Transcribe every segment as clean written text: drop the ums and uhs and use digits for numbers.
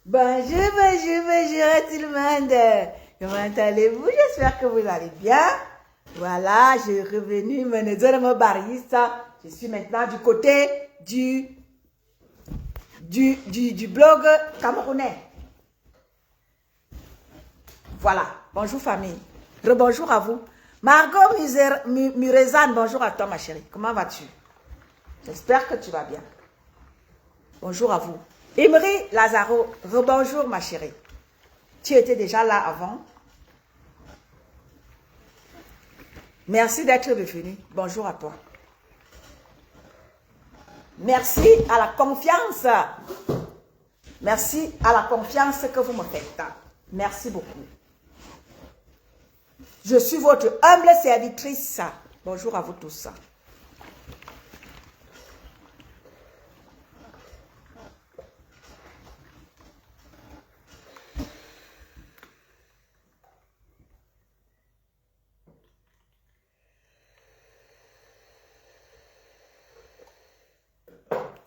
Bonjour, bonjour, bonjour tout le monde. Comment allez-vous? J'espère que vous allez bien. Voilà, j'ai revenu, mon barista. Je suis maintenant du côté du blog camerounais. Voilà, bonjour famille. Rebonjour à vous. Margot Murezane, bonjour à toi ma chérie. Comment vas-tu? J'espère que tu vas bien. Bonjour à vous. Emery Lazaro, rebonjour ma chérie. Tu étais déjà là avant. Merci d'être revenu. Bonjour à toi. Merci à la confiance. Merci à la confiance que vous me faites. Merci beaucoup. Je suis votre humble servitrice. Bonjour à vous tous.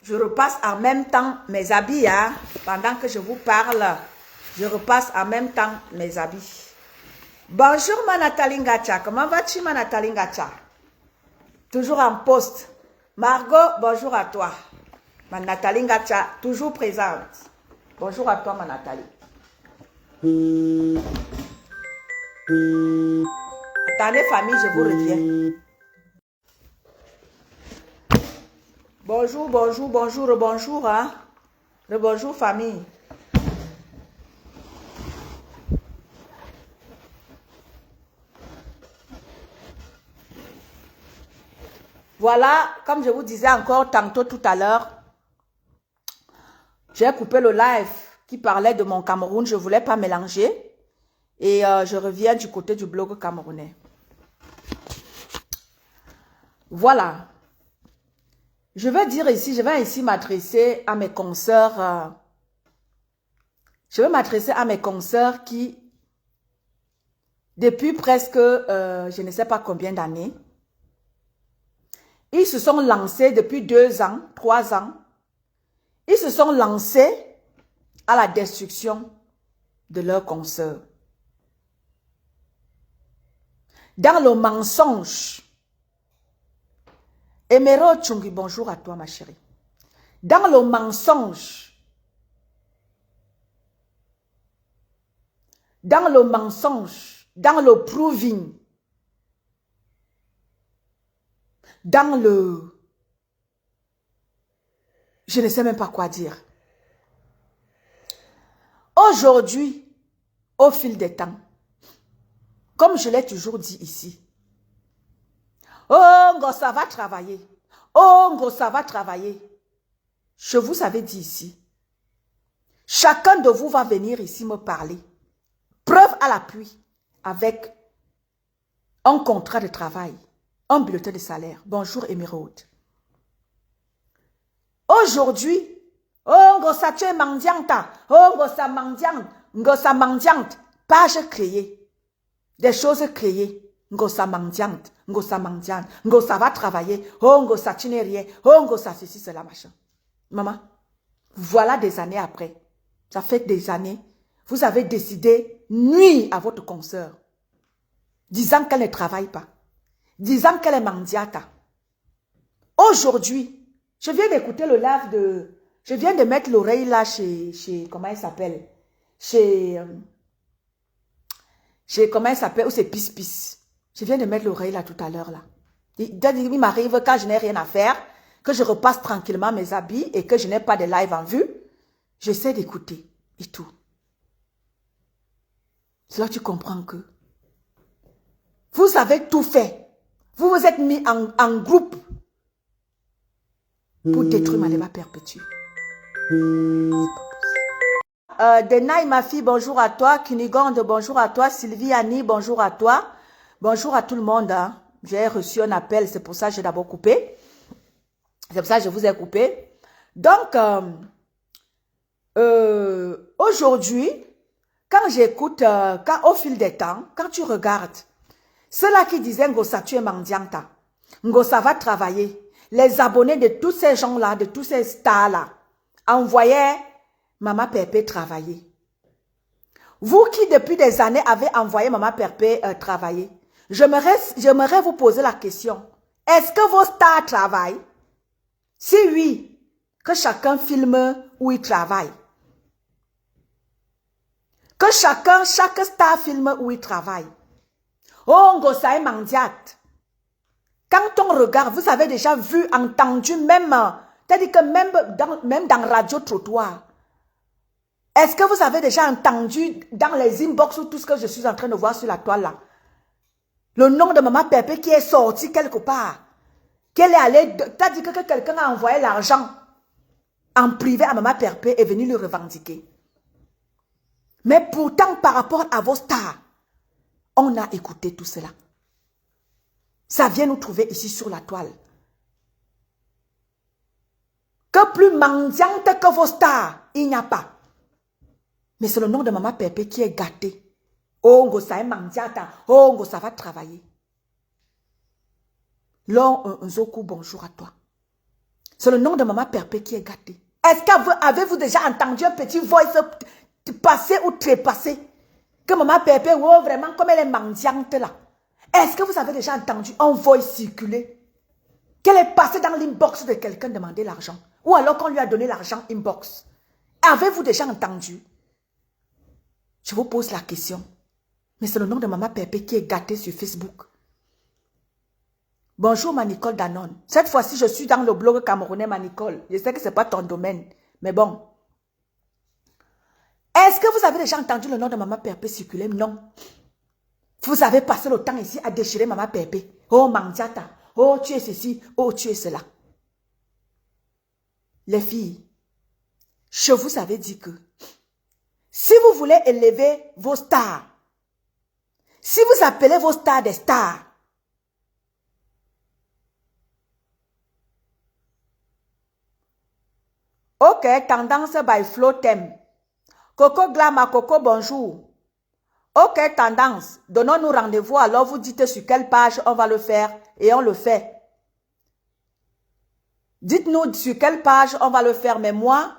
Je repasse en même temps mes habits, hein. Pendant que je vous parle, je repasse en même temps mes habits. Bonjour ma Nathalie Ngacha, comment vas-tu ma Nathalie Ngacha? Toujours en poste. Margot, bonjour à toi. Ma Nathalie Ngacha, toujours présente. Bonjour à toi ma Nathalie. Attendez famille, je vous reviens. Bonjour, bonjour, bonjour, rebonjour, hein. Rebonjour famille. Voilà, comme je vous disais encore tantôt tout à l'heure, j'ai coupé le live qui parlait de mon Cameroun, je ne voulais pas mélanger. Et je reviens du côté du blog camerounais. Voilà. Je vais dire ici, je vais ici m'adresser à mes consoeurs. Je vais m'adresser à mes consoeurs qui, depuis presque, je ne sais pas combien d'années, ils se sont lancés depuis 2 ans, 3 ans. Ils se sont lancés à la destruction de leurs consoeurs. Dans le mensonge. Emerald Chungi, bonjour à toi ma chérie. Dans le mensonge. Dans le mensonge. Dans le proving. Dans le... Je ne sais même pas quoi dire. Aujourd'hui, au fil des temps, comme je l'ai toujours dit ici, oh, Ngo, ça va travailler. Oh, Ngo, ça va travailler. Je vous avais dit ici, chacun de vous va venir ici me parler. Preuve à l'appui, avec un contrat de travail, un bulletin de salaire. Bonjour, Émeraude. Aujourd'hui, oh, Ngo, ça tu es mendiante. Oh, Ngo, ça mendiante. Ngo, ça mendiante. Page créée. Des choses créées. Ngo, ça mendiante. Ngo, ça mendiante. Ngo, ça va travailler. Oh, Ngo, ça tu n'es rien. Oh, Ngo, ça ceci, cela, machin. Maman, voilà des années après. Ça fait des années. Vous avez décidé nuire à votre consoeur. Disant qu'elle ne travaille pas. Disant qu'elle est mendiante. Aujourd'hui, je viens d'écouter le live de... Je viens de mettre l'oreille là chez comment elle s'appelle? Chez comment elle s'appelle? Ou c'est Pis. Je viens de mettre l'oreille là tout à l'heure là. Il m'arrive quand je n'ai rien à faire, que je repasse tranquillement mes habits et que je n'ai pas de live en vue. J'essaie d'écouter et tout. C'est là que tu comprends que vous avez tout fait. Vous vous êtes mis en groupe pour détruire ma débat perpétue. Denai, ma fille, bonjour à toi. Kunigonde, bonjour à toi. Sylvie, Annie, bonjour à toi. Bonjour à tout le monde. Hein. J'ai reçu un appel, c'est pour ça que j'ai d'abord coupé. C'est pour ça que je vous ai coupé. Donc, aujourd'hui, quand j'écoute, au fil des temps, quand tu regardes, ceux-là qui disaient Ngo, ça tu es mendianta, Ngo, ça va travailler, les abonnés de tous ces gens-là, de tous ces stars-là, envoyaient Maman Pépé travailler. Vous qui depuis des années avez envoyé Maman Pépé travailler, j'aimerais vous poser la question. Est-ce que vos stars travaillent? Si oui, que chacun filme où il travaille. Que chaque star filme où il travaille. Oh, Ngosaï Mandiat. Quand on regarde, vous avez déjà vu, entendu, même, c'est-à-dire que même dans Radio Trottoir, est-ce que vous avez déjà entendu dans les inbox ou tout ce que je suis en train de voir sur la toile là, le nom de Maman Pépé qui est sorti quelque part, qu'elle est allée, c'est-à-dire que quelqu'un a envoyé l'argent en privé à Maman Pépé et venu le revendiquer. Mais pourtant, par rapport à vos stars, on a écouté tout cela. Ça vient nous trouver ici sur la toile. Que plus mendiante que vos stars, il n'y a pas. Mais c'est le nom de Maman Pépé qui est gâté. Oh, Ngosa est mendiata. Oh, Ngosa va travailler. Long Nzoku, bonjour à toi. C'est le nom de Maman Pépé qui est gâté. Est-ce qu'avez-vous déjà entendu un petit voice passer ou trépasser? Que Maman Pépé, oh, vraiment, comme elle est mendiante là. Est-ce que vous avez déjà entendu un voice circuler? Qu'elle est passée dans l'inbox de quelqu'un demander l'argent? Ou alors qu'on lui a donné l'argent inbox? Avez-vous déjà entendu? Je vous pose la question. Mais c'est le nom de Maman Pépé qui est gâté sur Facebook. Bonjour ma Nicole Danone. Cette fois-ci, je suis dans le blog camerounais ma Nicole. Je sais que ce n'est pas ton domaine. Mais bon. Est-ce que vous avez déjà entendu le nom de Maman Pépé circuler? Non. Vous avez passé le temps ici à déchirer Maman Pépé. Oh Mandiata. Oh tu es ceci. Oh tu es cela. Les filles, je vous avais dit que si vous voulez élever vos stars, si vous appelez vos stars des stars, ok, tendance by Flo Thème. Coco Glama, Coco bonjour. Ok, tendance. Donnons-nous rendez-vous. Alors, vous dites sur quelle page on va le faire et on le fait. Dites-nous sur quelle page on va le faire. Mais moi,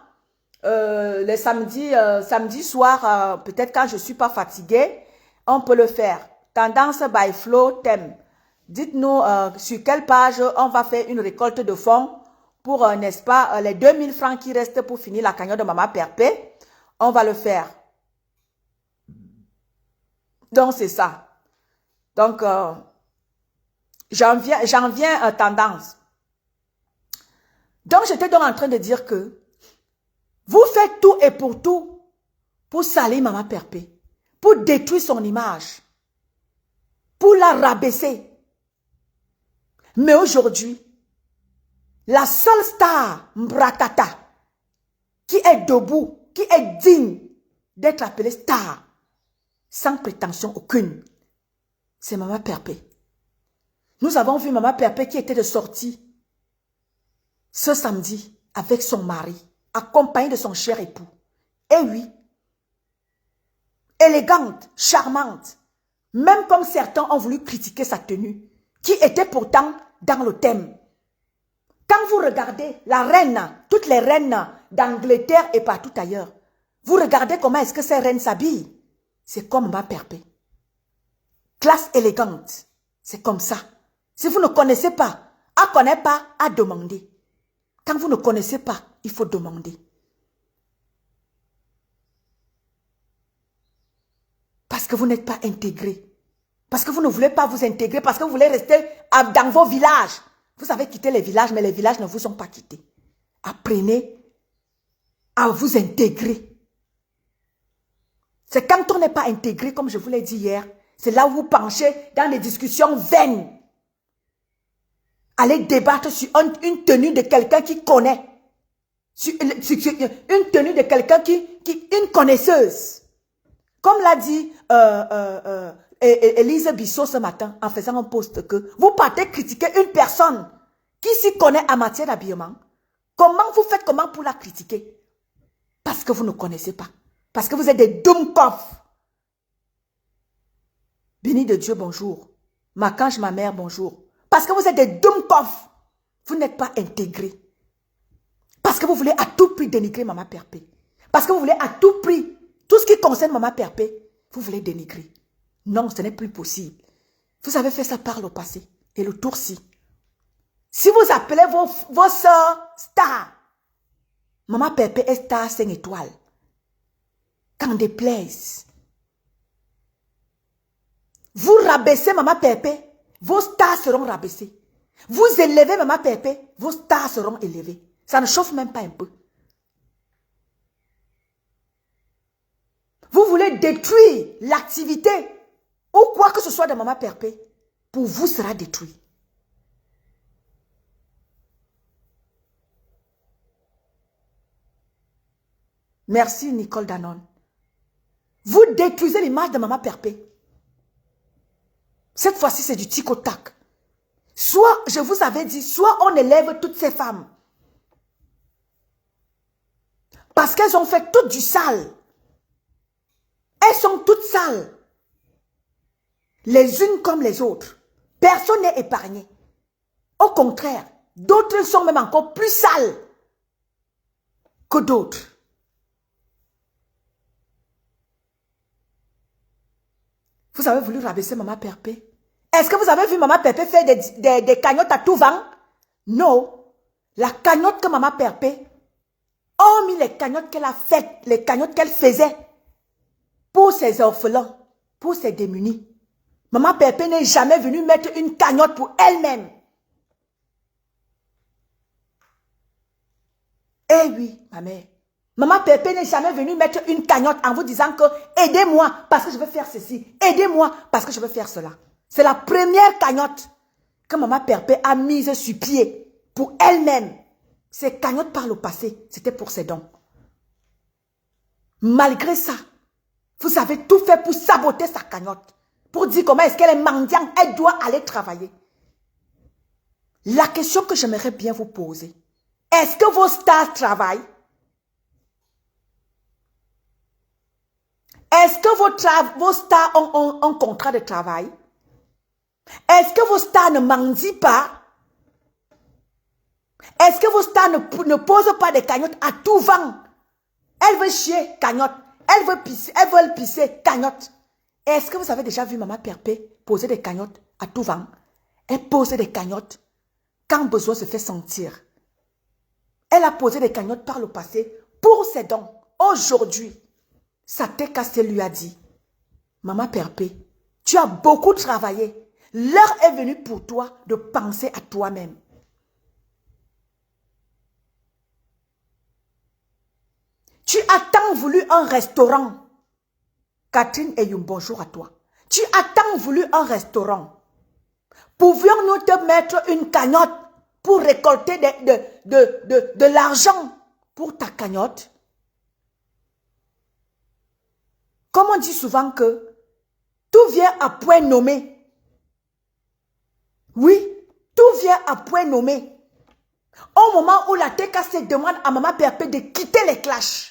les samedi soir, peut-être quand je ne suis pas fatiguée, on peut le faire. Tendance by Flo Thème. Dites-nous sur quelle page on va faire une récolte de fonds pour, n'est-ce pas, les 2000 francs qui restent pour finir la cagnotte de Maman Pépé. On va le faire. Donc, c'est ça. Donc, j'en viens à tendance. Donc, j'étais donc en train de dire que vous faites tout et pour tout pour salir Maman Pépé, pour détruire son image, pour la rabaisser. Mais aujourd'hui, la seule star Mbrakata qui est debout, qui est digne d'être appelée star, sans prétention aucune, c'est Maman Pépé. Nous avons vu Maman Pépé qui était de sortie ce samedi avec son mari, accompagné de son cher époux. Et oui, élégante, charmante, même comme certains ont voulu critiquer sa tenue, qui était pourtant dans le thème. Quand vous regardez la reine, toutes les reines d'Angleterre et partout ailleurs, vous regardez comment est-ce que ces reines s'habillent. C'est comme Maman Pépé. Classe élégante. C'est comme ça. Si vous ne connaissez pas, à connaître pas, à demander. Quand vous ne connaissez pas, il faut demander. Parce que vous n'êtes pas intégré. Parce que vous ne voulez pas vous intégrer. Parce que vous voulez rester dans vos villages. Vous avez quitté les villages, mais les villages ne vous ont pas quitté. Apprenez à vous intégrer. C'est quand on n'est pas intégré, comme je vous l'ai dit hier, c'est là où vous penchez dans des discussions vaines. Allez débattre sur une tenue de quelqu'un qui connaît. Sur une tenue de quelqu'un une connaisseuse. Comme l'a dit Élise Bissot ce matin en faisant un post que vous partez critiquer une personne qui s'y connaît en matière d'habillement. Comment vous faites comment pour la critiquer? Parce que vous ne connaissez pas. Parce que vous êtes des dumkoff. Béni de Dieu, bonjour. Makange, ma mère, bonjour. Parce que vous êtes des dumkoff. Vous n'êtes pas intégrés. Parce que vous voulez à tout prix dénigrer Maman Pépé. Parce que vous voulez à tout prix, tout ce qui concerne Maman Perpé, vous voulez dénigrer. Non, ce n'est plus possible. Vous avez fait ça par le passé. Et le tour-ci. Si vous appelez vos soeurs stars, Maman Perpé est star 5 étoiles. Qu'en déplaise. Vous rabaissez Maman Perpé, vos stars seront rabaissées. Vous élevez Maman Perpé, vos stars seront élevées. Ça ne chauffe même pas un peu. Vous voulez détruire l'activité ou quoi que ce soit de Maman Perpé, pour vous sera détruit. Merci Nicole Danone. Vous détruisez l'image de Maman Perpé. Cette fois-ci, c'est du tic au tac. Soit, je vous avais dit, soit on élève toutes ces femmes. Parce qu'elles ont fait tout du sale. Elles sont toutes sales. Les unes comme les autres. Personne n'est épargné. Au contraire, d'autres sont même encore plus sales que d'autres. Vous avez voulu rabaisser Maman Perpé. Est-ce que vous avez vu Maman Perpé faire des cagnottes à tout vent? Non. La cagnotte que Maman Perpé, hormis les cagnottes qu'elle a faites, les cagnottes qu'elle faisait pour ses orphelins, pour ses démunis, Maman Perpé n'est jamais venue mettre une cagnotte pour elle-même. Eh oui, ma mère. Maman Perpé n'est jamais venue mettre une cagnotte en vous disant que aidez-moi parce que je veux faire ceci. Aidez-moi parce que je veux faire cela. C'est la première cagnotte que Maman Perpé a mise sur pied pour elle-même. Ces cagnottes par le passé, c'était pour ses dons. Malgré ça, vous avez tout fait pour saboter sa cagnotte. Pour dire comment est-ce qu'elle est mendiante, elle doit aller travailler. La question que j'aimerais bien vous poser, est-ce que vos stars travaillent? Est-ce que vos stars ont un contrat de travail? Est-ce que vos stars ne mendient pas? Est-ce que vos stars ne posent pas des cagnottes à tout vent? Elle veut chier, cagnotte. Elle veut pisser, cagnotte. Est-ce que vous avez déjà vu Maman Perpé poser des cagnottes à tout vent? Elle pose des cagnottes quand besoin se fait sentir. Elle a posé des cagnottes par le passé pour ses dons. Aujourd'hui, sa tête cassée lui a dit, Maman Perpé, tu as beaucoup travaillé. L'heure est venue pour toi de penser à toi-même. Tu as tant voulu un restaurant. Catherine Eyum, bonjour à toi. Tu as tant voulu un restaurant. Pouvions-nous te mettre une cagnotte pour récolter de l'argent pour ta cagnotte? Comme on dit souvent que tout vient à point nommé. Oui, tout vient à point nommé. Au moment où la TKC demande à Maman Perpé de quitter les clashs.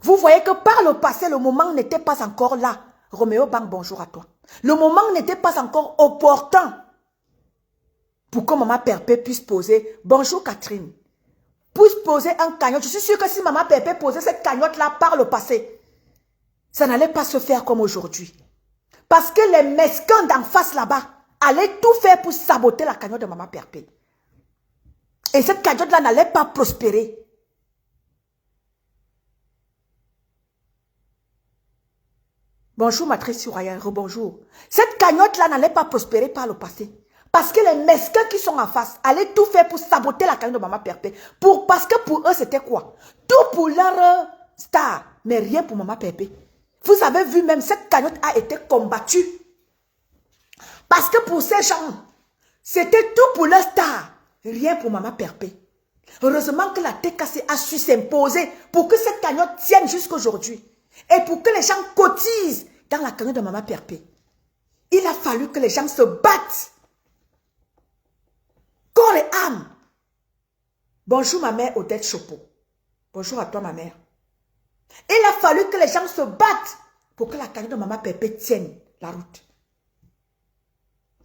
Vous voyez que par le passé, le moment n'était pas encore là. Roméo Bank, bonjour à toi. Le moment n'était pas encore opportun pour que Maman Perpé puisse poser, bonjour Catherine, puisse poser un cagnotte. Je suis sûre que si Maman Perpé posait cette cagnotte-là par le passé, ça n'allait pas se faire comme aujourd'hui. Parce que les mesquins d'en face là-bas allaient tout faire pour saboter la cagnotte de Maman Perpé. Et cette cagnotte-là n'allait pas prospérer. Bonjour Matrice Suraya, rebonjour. Cette cagnotte-là n'allait pas prospérer par le passé. Parce que les mesquins qui sont en face allaient tout faire pour saboter la cagnotte de Maman Perpé. Parce que pour eux, c'était quoi? Tout pour leur star, mais rien pour Maman Perpé. Vous avez vu même, cette cagnotte a été combattue. Parce que pour ces gens, c'était tout pour leur star, rien pour Maman Perpé. Heureusement que la TKC a su s'imposer pour que cette cagnotte tienne jusqu'aujourd'hui. Et pour que les gens cotisent dans la cagnotte de Maman Perpé. Il a fallu que les gens se battent. Corps et âme. Bonjour ma mère Odette Chopo. Bonjour à toi ma mère. Il a fallu que les gens se battent pour que la cagnotte de Maman Perpé tienne la route.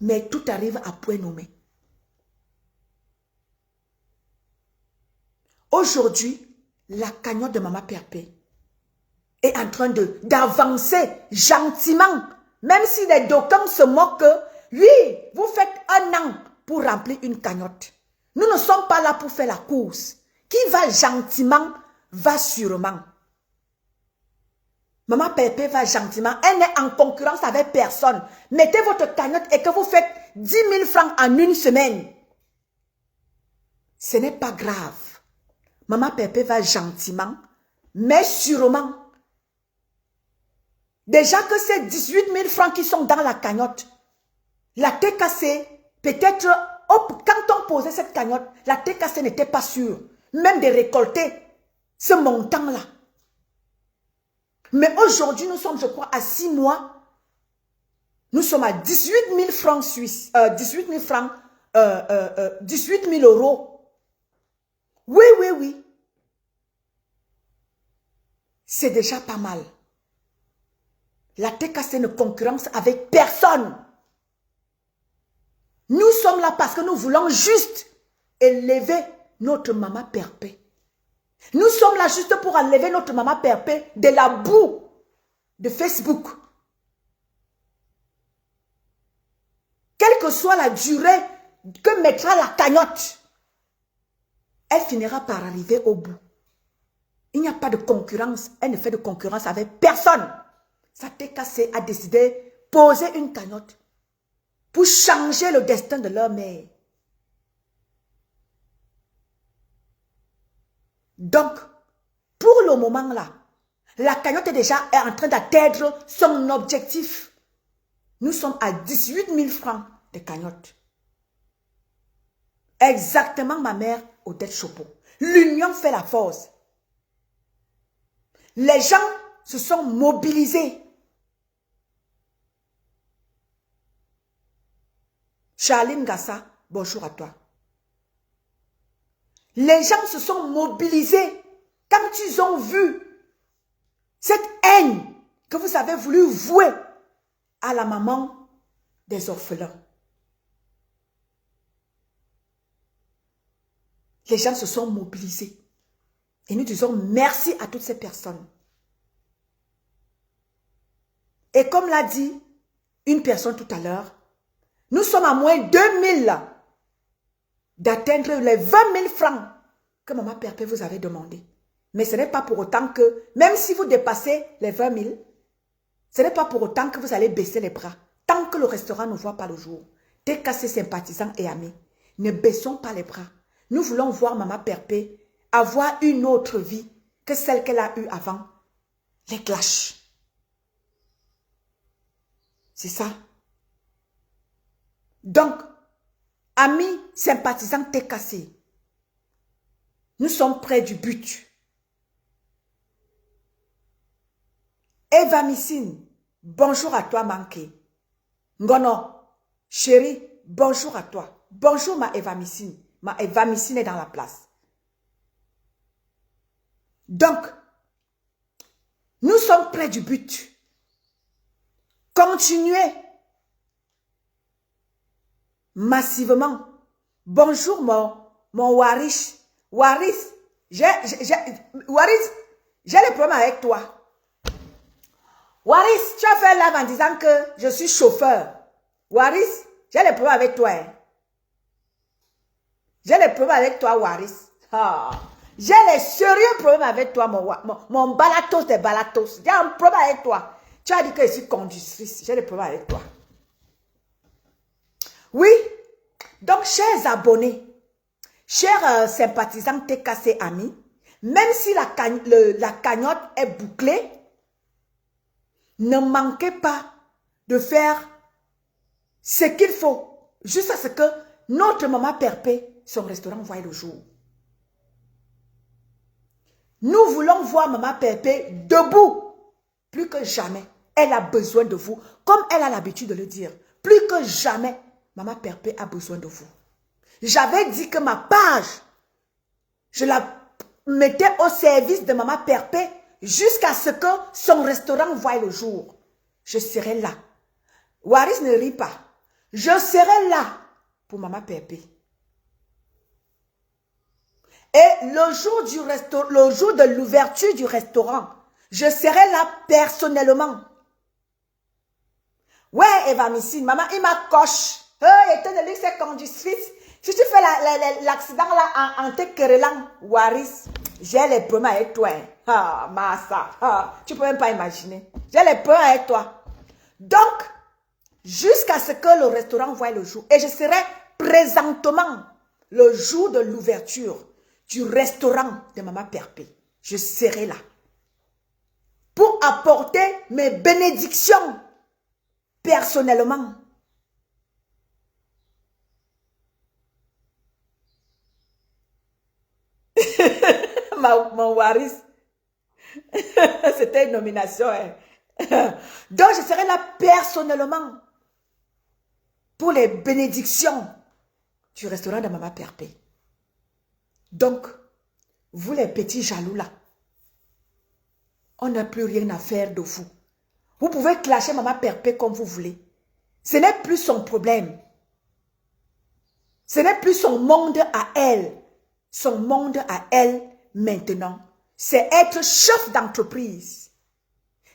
Mais tout arrive à point nommé. Aujourd'hui, la cagnotte de Maman Perpé est en train d'avancer gentiment. Même si les d'aucuns se moquent, oui, vous faites 1 an pour remplir une cagnotte. Nous ne sommes pas là pour faire la course. Qui va gentiment, va sûrement. Maman Perpé va gentiment. Elle n'est en concurrence avec personne. Mettez votre cagnotte et que vous faites 10 000 francs en une semaine. Ce n'est pas grave. Maman Perpé va gentiment, mais sûrement. Déjà que ces 18 000 francs qui sont dans la cagnotte, la TKC, peut-être, quand on posait cette cagnotte, la TKC n'était pas sûre, même de récolter ce montant-là. Mais aujourd'hui, nous sommes, je crois, à 6 mois. Nous sommes à 18 000 francs suisses. 18 000 francs, 18 000 euros. Oui, oui, oui. C'est déjà pas mal. La TKC ne concurrence avec personne. Nous sommes là parce que nous voulons juste élever notre Maman Perpé. Nous sommes là juste pour enlever notre Maman Perpé de la boue de Facebook. Quelle que soit la durée que mettra la cagnotte, elle finira par arriver au bout. Il n'y a pas de concurrence. Elle ne fait de concurrence avec personne. Sa TKC a décidé de poser une cagnotte pour changer le destin de leur mère. Donc, pour le moment là, la cagnotte est déjà en train d'atteindre son objectif. Nous sommes à 18 000 francs de cagnotte. Exactement ma mère Odette Chopo. L'union fait la force. Les gens se sont mobilisés. Charline Gassa, bonjour à toi. Les gens se sont mobilisés quand ils ont vu cette haine que vous avez voulu vouer à la maman des orphelins. Les gens se sont mobilisés. Et nous disons merci à toutes ces personnes. Et comme l'a dit une personne tout à l'heure, nous sommes à moins 2000 d'atteindre les 20 000 francs que Maman Perpé vous avait demandé. Mais ce n'est pas pour autant que, même si vous dépassez les 20 000, ce n'est pas pour autant que vous allez baisser les bras. Tant que le restaurant ne voit pas le jour. TKC sympathisants et amis, ne baissons pas les bras. Nous voulons voir Maman Perpé avoir une autre vie que celle qu'elle a eue avant les clashs. C'est ça. Donc, amis sympathisants TKC, nous sommes près du but. Eva Missine, bonjour à toi Manké. Ngono, chérie, bonjour à toi. Bonjour ma Eva Missine. Ma Eva Missine est dans la place. Donc, nous sommes près du but. Continuez massivement. Bonjour mon Waris. Waris, j'ai le problème avec toi. Waris, tu as fait live en disant que je suis chauffeur. Waris, j'ai le problème avec toi. Hein. J'ai le problème avec toi, Waris. Ah. J'ai les sérieux problèmes avec toi, mon balatos des balatos. J'ai un problème avec toi. Tu as dit que je suis conductrice. J'ai le problème avec toi. Oui. Donc, chers abonnés, chers sympathisants TKC amis, même si la cagnotte est bouclée, ne manquez pas de faire ce qu'il faut, juste à ce que notre Maman Perpé, son restaurant, voie le jour. Nous voulons voir Maman Perpé debout, plus que jamais. Elle a besoin de vous, comme elle a l'habitude de le dire. Plus que jamais, Maman Perpé a besoin de vous. J'avais dit que ma page, je la mettais au service de Maman Perpé jusqu'à ce que son restaurant voie le jour. Je serai là. Waris ne rit pas. Je serai là pour Maman Perpé. Et le jour de l'ouverture du restaurant, je serai là personnellement. Ouais, Eva Missine, maman, il m'a coche. Étant donné que c'est conductrice, si tu fais l'accident là en te querellant, Waris, j'ai les problèmes avec toi. Hein. Ah, Massa, tu peux même pas imaginer. J'ai les problèmes avec toi. Donc, jusqu'à ce que le restaurant voie le jour. Et je serai présentement le jour de l'ouverture du restaurant de Maman Perpé. Je serai là pour apporter mes bénédictions personnellement. Mon Waris, c'était une nomination. Hein. Donc, je serai là personnellement pour les bénédictions du restaurant de Maman Perpé. Donc, vous les petits jaloux là, on n'a plus rien à faire de vous. Vous pouvez clasher Maman Perpé comme vous voulez. Ce n'est plus son problème. Ce n'est plus son monde à elle. Son monde à elle, maintenant, c'est être chef d'entreprise.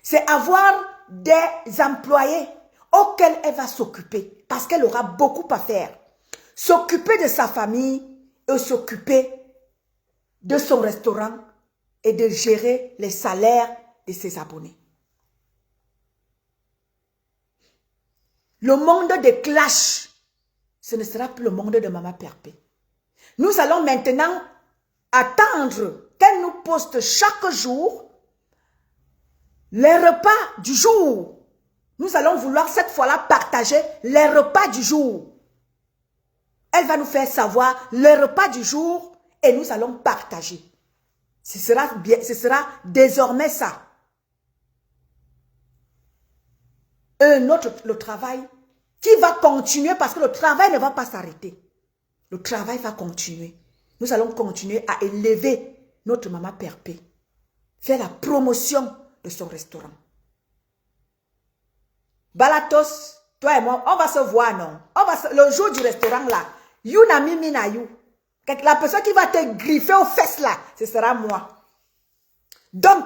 C'est avoir des employés auxquels elle va s'occuper parce qu'elle aura beaucoup à faire. S'occuper de sa famille et s'occuper de son restaurant et de gérer les salaires de ses abonnés. Le monde des clashs, ce ne sera plus le monde de Maman Perpé. Nous allons maintenant attendre qu'elle nous poste chaque jour les repas du jour. Nous allons vouloir cette fois-là partager les repas du jour. Elle va nous faire savoir les repas du jour et nous allons partager. Ce sera désormais ça. Le travail qui va continuer parce que le travail ne va pas s'arrêter. Le travail va continuer. Nous allons continuer à élever notre Maman Perpé. Faire la promotion de son restaurant. Balatos, toi et moi, on va se voir, non? Le jour du restaurant là, you na mimi na you. La personne qui va te griffer aux fesses là, ce sera moi. Donc,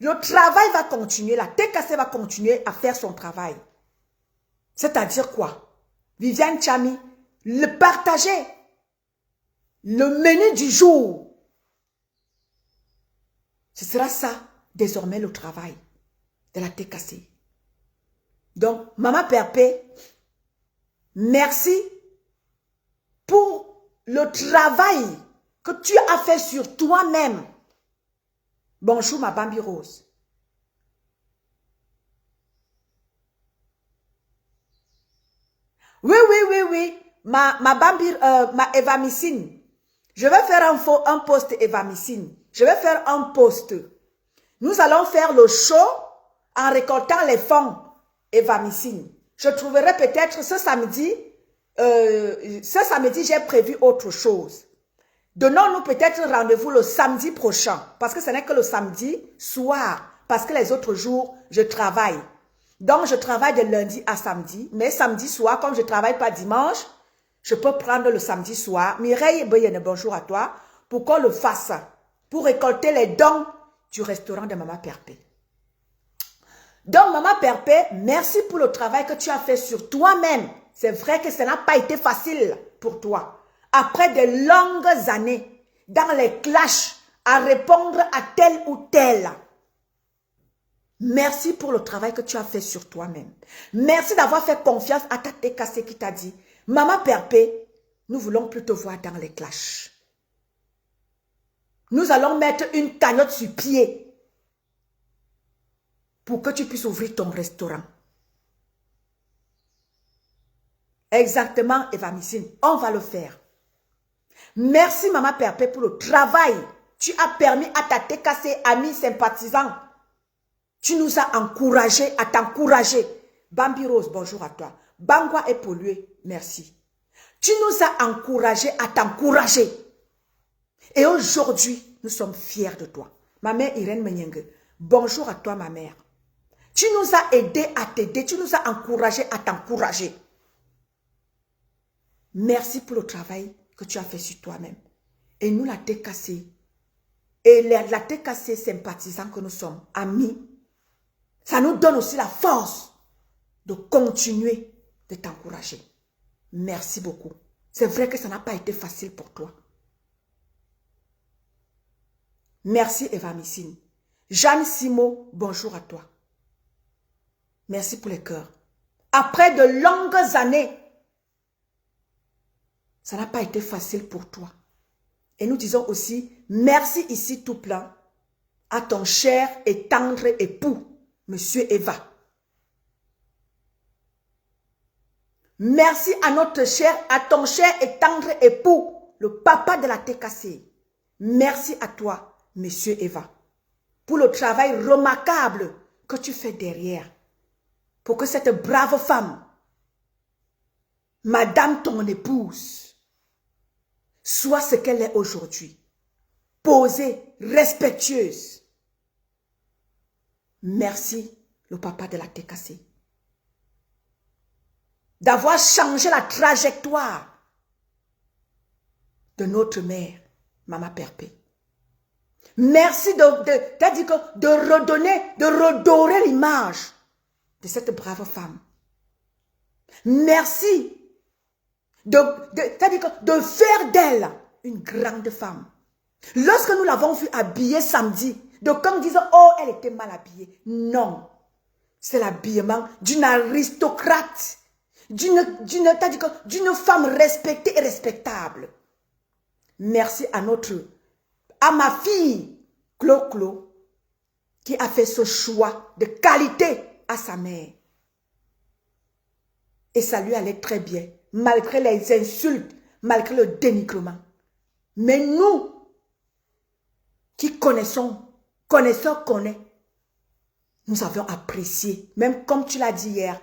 le travail va continuer, la TKC va continuer à faire son travail. C'est-à-dire quoi? Viviane Chami, le partager, le menu du jour. Ce sera ça, désormais, le travail de la TKC. Donc, Maman Perpé, merci pour le travail que tu as fait sur toi-même. Bonjour, ma Bambi Rose. Oui. Ma Bambi, ma Eva Missine. Je vais faire un post Eva Missine. Je vais faire un post. Nous allons faire le show en récoltant les fonds Eva Missine. Je trouverai peut-être ce samedi. J'ai prévu autre chose. Donnons-nous peut-être rendez-vous le samedi prochain. Parce que ce n'est que le samedi soir. Parce que les autres jours, je travaille. Donc, je travaille de lundi à samedi. Mais samedi soir, comme je ne travaille pas dimanche, je peux prendre le samedi soir. Mireille Boyene, bonjour à toi. Pour qu'on le fasse. Pour récolter les dons du restaurant de Maman Perpé. Donc, Maman Perpé, merci pour le travail que tu as fait sur toi-même. C'est vrai que ça n'a pas été facile pour toi. Après de longues années, dans les clashs, à répondre à tel ou tel. Merci pour le travail que tu as fait sur toi-même. Merci d'avoir fait confiance à ta TKC qui t'a dit, Maman Perpé, nous voulons plus te voir dans les clashs. Nous allons mettre une cagnotte sur pied pour que tu puisses ouvrir ton restaurant. Exactement, Eva Missine, on va le faire. Merci, Maman Perpé, pour le travail. Tu as permis à ta TKC, amis, sympathisants. Tu nous as encouragés à t'encourager. Bambi Rose, bonjour à toi. Bangwa est pollué, merci. Tu nous as encouragés à t'encourager. Et aujourd'hui, nous sommes fiers de toi. Ma mère Irène Menyenge, bonjour à toi, ma mère. Tu nous as aidés à t'aider. Tu nous as encouragés à t'encourager. Merci pour le travail que tu as fait sur toi-même. Et nous, la TKC, et la TKC sympathisants que nous sommes, amis, ça nous donne aussi la force de continuer de t'encourager. Merci beaucoup. C'est vrai que ça n'a pas été facile pour toi. Merci Eva Missine. Jeanne Simo, bonjour à toi. Merci pour les cœurs. Après de longues années, ça n'a pas été facile pour toi. Et nous disons aussi, merci ici tout plein à ton cher et tendre époux, Monsieur Eva. Merci à ton cher et tendre époux, le papa de la TKC. Merci à toi, Monsieur Eva, pour le travail remarquable que tu fais derrière. Pour que cette brave femme, Madame ton épouse, soit ce qu'elle est aujourd'hui. Posée, respectueuse. Merci, le papa de la TKC, d'avoir changé la trajectoire de notre mère, Maman Perpé. Merci de redonner, de redorer l'image de cette brave femme. Merci de faire d'elle une grande femme. Lorsque nous l'avons vue habillée samedi, d'aucuns disent « Oh, elle était mal habillée ». Non, c'est l'habillement d'une aristocrate, d'une femme respectée et respectable. Merci à ma fille, Clo, qui a fait ce choix de qualité à sa mère. Et ça lui allait très bien, malgré les insultes, malgré le dénigrement. Mais nous, qui connaissons, nous avons apprécié, même comme tu l'as dit hier.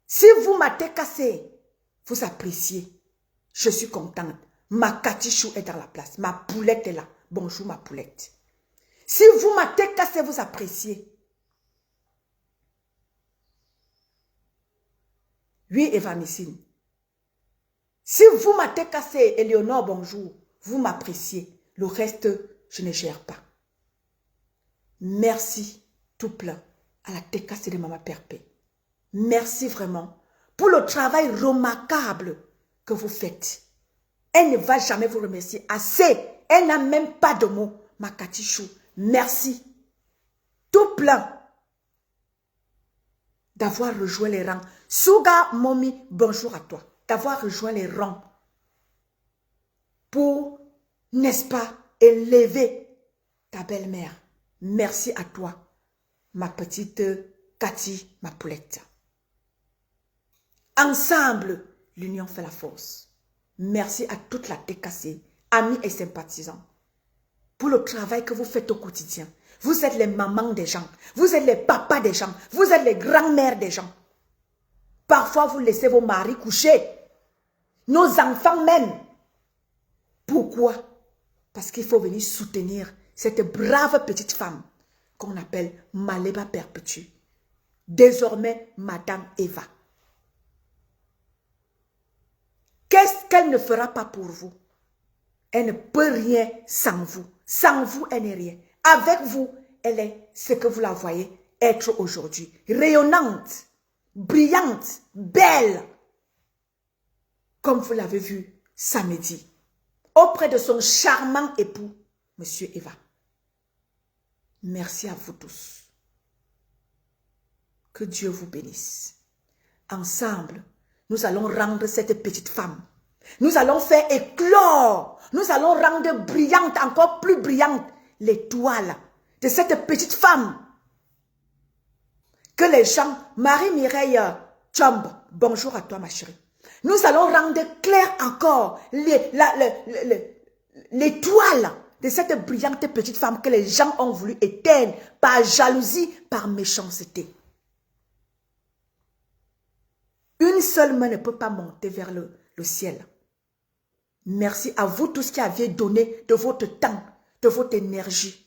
Si vous m'avez cassé, vous appréciez. Je suis contente. Ma Katichou est dans la place. Ma poulette est là. Bonjour ma poulette. Si vous m'avez cassé, vous appréciez. Oui, Eva Missine. Si vous m'avez cassé, Éléonore, bonjour. Vous m'appréciez. Le reste, je ne gère pas. Merci tout plein à la TKC de Maman Perpé. Merci vraiment pour le travail remarquable que vous faites. Elle ne va jamais vous remercier assez. Elle n'a même pas de mots. Ma Katichou, merci. Tout plein d'avoir rejoint les rangs. Souga Momi, bonjour à toi. D'avoir rejoint les rangs pour, n'est-ce pas, élever ta belle-mère. Merci à toi, ma petite Cathy, ma poulette. Ensemble, l'union fait la force. Merci à toute la TKC, amis et sympathisants, pour le travail que vous faites au quotidien. Vous êtes les mamans des gens, vous êtes les papas des gens, vous êtes les grands-mères des gens. Parfois, vous laissez vos maris coucher, nos enfants même. Pourquoi? Parce qu'il faut venir soutenir cette brave petite femme qu'on appelle Maleba Perpétue. Désormais, Madame Eva. Qu'est-ce qu'elle ne fera pas pour vous? Elle ne peut rien sans vous. Sans vous, elle n'est rien. Avec vous, elle est ce que vous la voyez être aujourd'hui. Rayonnante, brillante, belle. Comme vous l'avez vu samedi. Auprès de son charmant époux, Monsieur Eva. Merci à vous tous. Que Dieu vous bénisse. Ensemble, nous allons rendre cette petite femme. Nous allons faire éclore. Nous allons rendre brillante, encore plus brillante, l'étoile de cette petite femme. Que les gens, Marie-Mireille Chombe, bonjour à toi ma chérie. Nous allons rendre clair encore l'étoile de cette brillante petite femme que les gens ont voulu éteindre par jalousie, par méchanceté. Une seule main ne peut pas monter vers le ciel. Merci à vous tous qui aviez donné de votre temps, de votre énergie,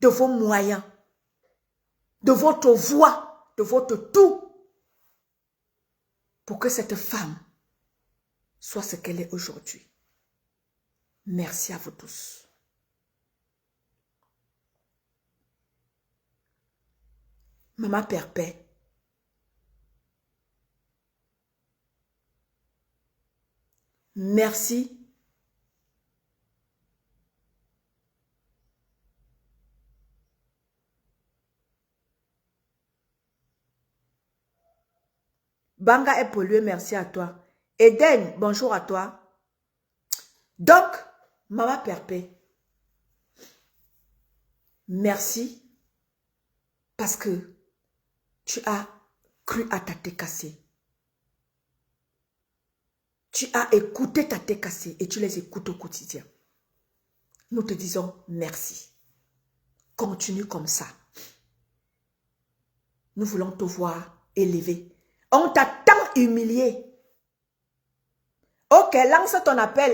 de vos moyens, de votre voix, de votre tout, pour que cette femme soit ce qu'elle est aujourd'hui. Merci à vous tous. Maman Perpé. Merci. Banga est pollué, merci à toi. Eden, bonjour à toi. Donc, Maman Perpé, merci parce que tu as cru à ta tête cassée. Tu as écouté ta tête cassée et tu les écoutes au quotidien. Nous te disons merci. Continue comme ça. Nous voulons te voir élevé. On t'a tant humilié. Ok, lance ton appel,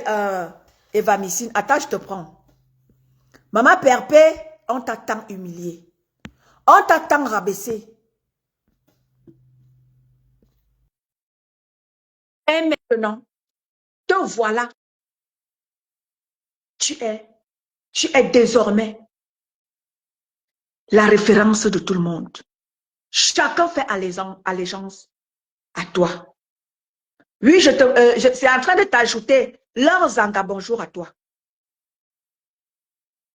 Eva Missine. Attends, je te prends. Maman Perpé, on t'a tant humilié. On t'a tant rabaissé. Et maintenant, te voilà. Tu es désormais la référence de tout le monde. Chacun fait allégeance à toi. Oui, c'est en train de t'ajouter. Laure Zanga, bonjour à toi.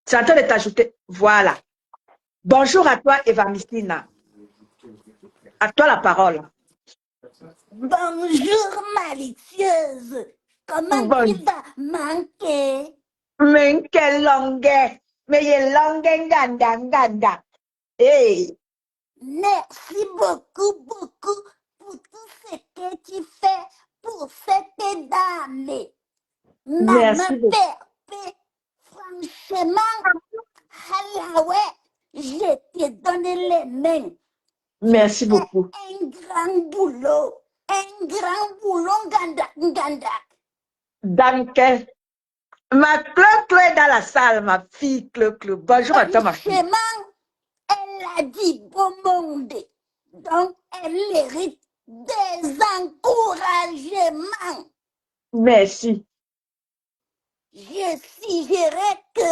C'est en train de t'ajouter. Voilà. Bonjour à toi, Eva Missina. À toi la parole. Bonjour malicieuse. Comment Bon. tu vas manquer? Mais quelle longueur. Mais il longueur ganda. Hey. Merci beaucoup pour tout ce que tu fais pour cette dame. Merci Maman beaucoup. Pépé, franchement, Halaoué, je te donne les mains. Merci beaucoup. Un grand boulot. Un grand boulot, Ganda. Danke. Ma Clou est dans la salle, ma fille Clou. Bonjour à toi, ma fille. Franchement, elle a dit beau monde. Donc, elle mérite des encouragements. Merci. Je suggérais que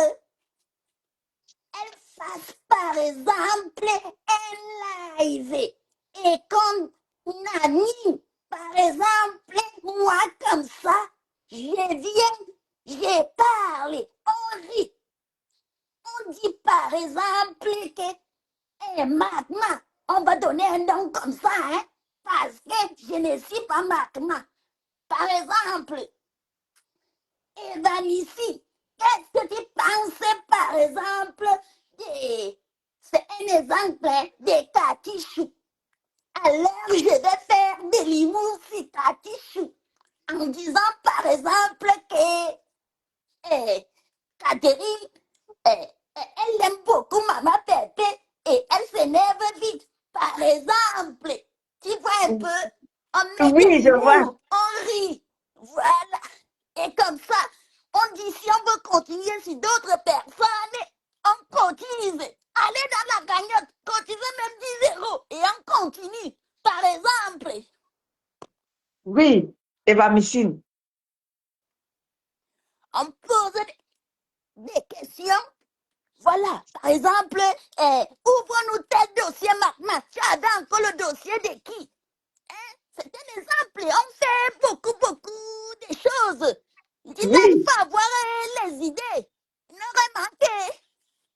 elle fasse, par exemple, un live. Et qu'on anime, par exemple, moi comme ça, je viens, je parle, on rit. On dit par exemple que maintenant, on va donner un nom comme ça, hein, parce que je ne suis pas maintenant. Par exemple, Evan ici, qu'est-ce que tu penses par exemple de... C'est un exemple hein, de Katichou. Alors, je vais faire de l'humour sur Katichou en disant par exemple que Catherine, elle aime beaucoup Maman Pépé et elle s'énerve vite. Par exemple, tu vois un peu, on met de Oui, je vois. l'humour, on rit. Voilà. Et comme ça, on dit si on veut continuer sur d'autres personnes, on cotise. Allez dans la cagnotte, cotisez même 10 € et on continue. Par exemple, Oui, Eva Missine. on pose des questions. Voilà, par exemple, ouvre-nous tel dossier maintenant. Tu as encore le dossier de qui? Hein? C'est un exemple. On fait beaucoup de choses. Il Oui. faut avoir les idées. Il n'aurait manqué.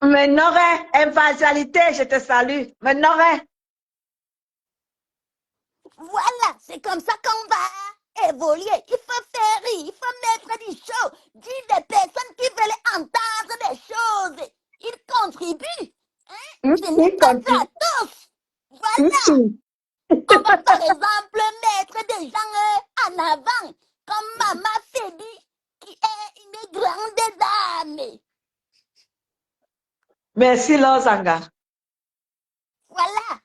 Mais Noré, impartialité, je te salue. Mais Noré. Voilà, c'est comme ça qu'on va évoluer. Il faut faire rire, il faut mettre des choses. Dire des personnes qui veulent entendre des choses. Ils contribuent. Hein? Ce n'est Il pas continue. gratos. Voilà. On va par exemple mettre des gens en avant, comme Maman Fébi, qui est une grande dame. Merci, Lozanga. Voilà,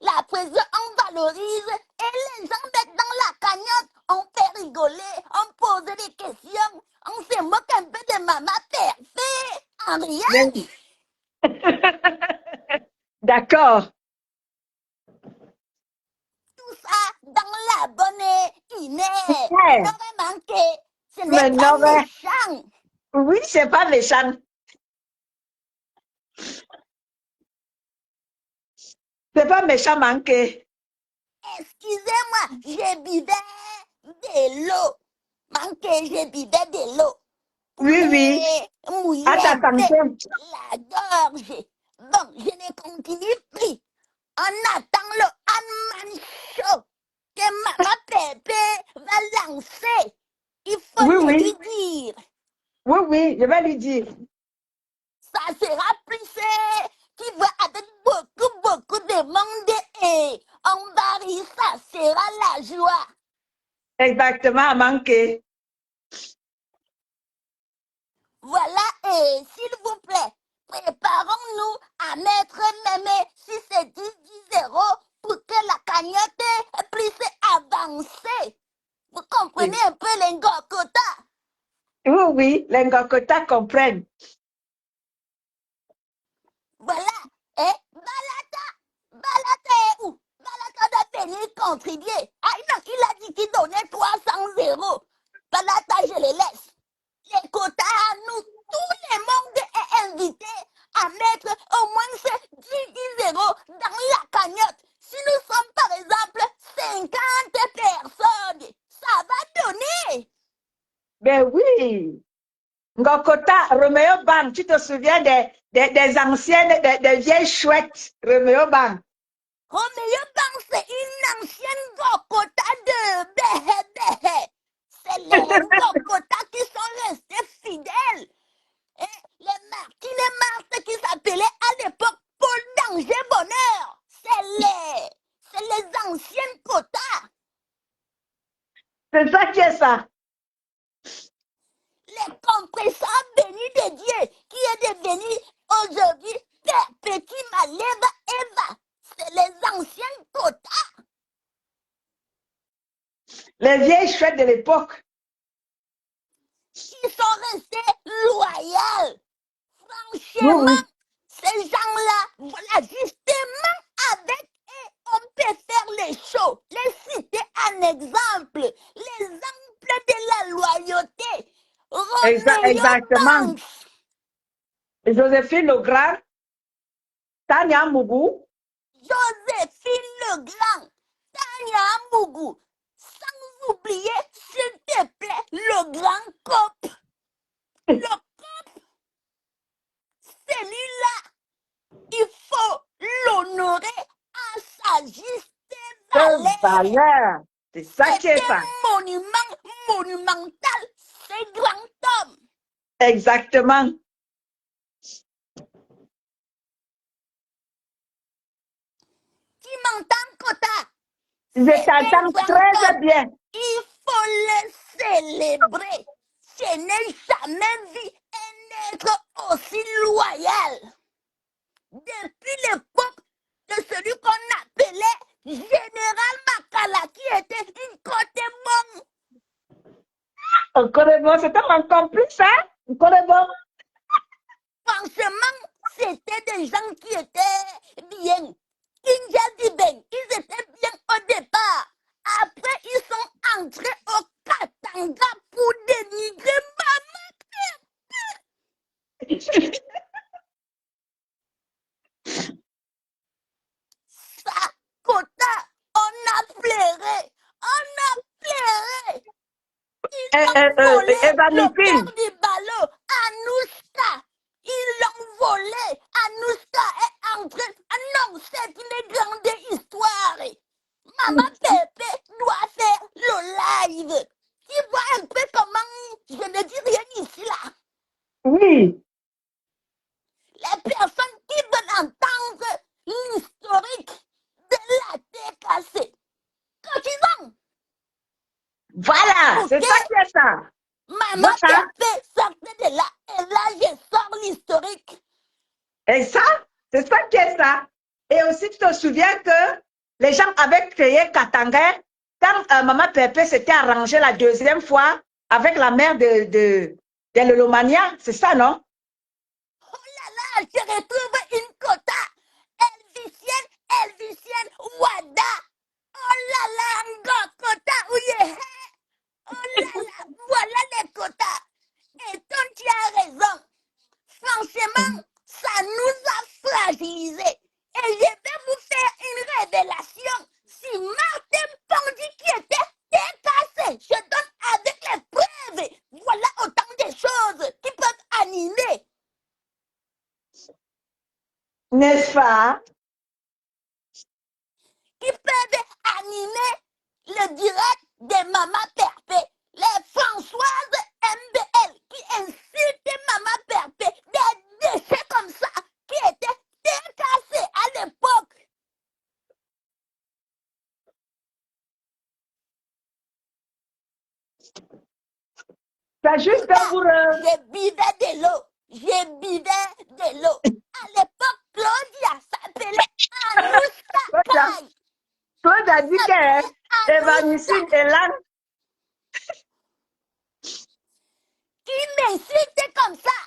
la présence, on valorise et les gens mettent dans la cagnotte. On fait rigoler, on pose des questions, on se moque un peu de Maman Parfait. En rien. D'accord. Tout ça dans la bonne inée. Il Ouais. n'aurait manqué. Ce n'est Mais pas Noré. méchant. Oui, c'est pas méchant. C'est pas méchant manqué. Excusez-moi, je buvais de l'eau. Manqué, je buvais de l'eau. Pour Oui, oui. me mouiller À ta un peu santé. la gorge. Bon, je ne continue plus. On attend le Hanman Show que Maman Pépé va lancer. Il faut Oui, le oui. lui dire. Oui, oui, je vais lui dire. Ça sera plus qui va avec beaucoup de monde et en Paris, ça sera la joie. Exactement, manqué. Voilà, et s'il vous plaît, préparons-nous à mettre même si c'est 10 euros pour que la cagnotte puisse avancer. Vous comprenez Oui, un peu les quota? oui, oui, les Ngokota comprennent. Voilà, et Balata est où? Balata doit venir contribuer. Ah non, il a dit qu'il donnait 300 euros. Balata, je le laisse. Les quotas, nous, tout le monde est invité à mettre au moins 10 euros dans la cagnotte. Si nous sommes par exemple 50 personnes, ça va donner. Ben oui. Ngokota, Roméo Bang, tu te souviens des anciennes, des vieilles chouettes, Roméo Bang. Roméo Bang, c'est une ancienne Gokota de Béhé Béhé. C'est les Gokota qui sont restés fidèles. Et les Martines et Marthe qui s'appelaient à l'époque Paul Danger Bonheur. C'est les anciennes quotas. C'est ça qui est ça. Les compresseurs bénis de Dieu qui est devenu aujourd'hui Père Petit Malève Eva. C'est les anciennes quotas. Les vieilles chouettes de l'époque. Qui sont restés loyaux. Oui, Franchement, oui. ces gens-là, voilà, justement, avec eux, on peut faire les choses. Les citer un exemple. L'exemple de la loyauté. Roméo Exactement. Banks, Joséphine Legrand, Tania Mougou. Joséphine Legrand, Tania Mougou. Sans oublier, s'il te plaît, le grand cop. Le cop, celui-là, il faut l'honorer à sa juste De valeur. valeur. C'est ça qui C'est est ça. un monument monumental, ce grand homme. Exactement. Qui m'entend, Kota? Je C'est un t'entends grand très homme. bien. Il faut le célébrer. Je n'ai jamais vu un être aussi loyal. Depuis l'époque de celui qu'on appelait Général Makala, qui était une côté bonne. On connaît bon, c'était mon complice, hein? On connaît bon. Franchement, c'était des gens qui étaient bien. Ils étaient bien au départ. Après, ils sont entrés au Katanga pour dénigrer ça. Kota, on a pleuré. On a pleuré. Ils ont volé le Evanitine. cœur du ballot à Nouska. Ils l'ont volé. Anouska est entrée. Ah non, c'est une grande histoire. Maman Pépé doit faire le live. Tu vois un peu comment je ne dis rien ici là. Oui. Les personnes qui veulent entendre l'historique de la TKC. Cotisons Voilà. pour C'est ça que qui est ça. Maman Voilà. Pépé sortait de là. Et là, je sors l'historique. Et ça, c'est ça qui est ça. Et aussi, tu te souviens que les gens avaient créé Katanga quand Maman Pépé s'était arrangé la deuxième fois avec la mère de Lelomania. C'est ça, non? Oh là là, je retrouve une quota. Elvisienne, Wada. Oh là là, un quota, oui. Oh là là, voilà les quotas. Et quand tu as N'est-ce pas? qui peuvent animer le direct des Maman Perpé. Les Françoises MBL qui insultent Maman Perpé. Des déchets comme ça qui étaient décassés à l'époque. C'est juste pour... J'ai bidé de l'eau. J'ai bidé de l'eau. À l'époque, Claudia s'appelait Anouska Kai. Claude a dit que Evanicine est là. Qui m'insulte comme ça?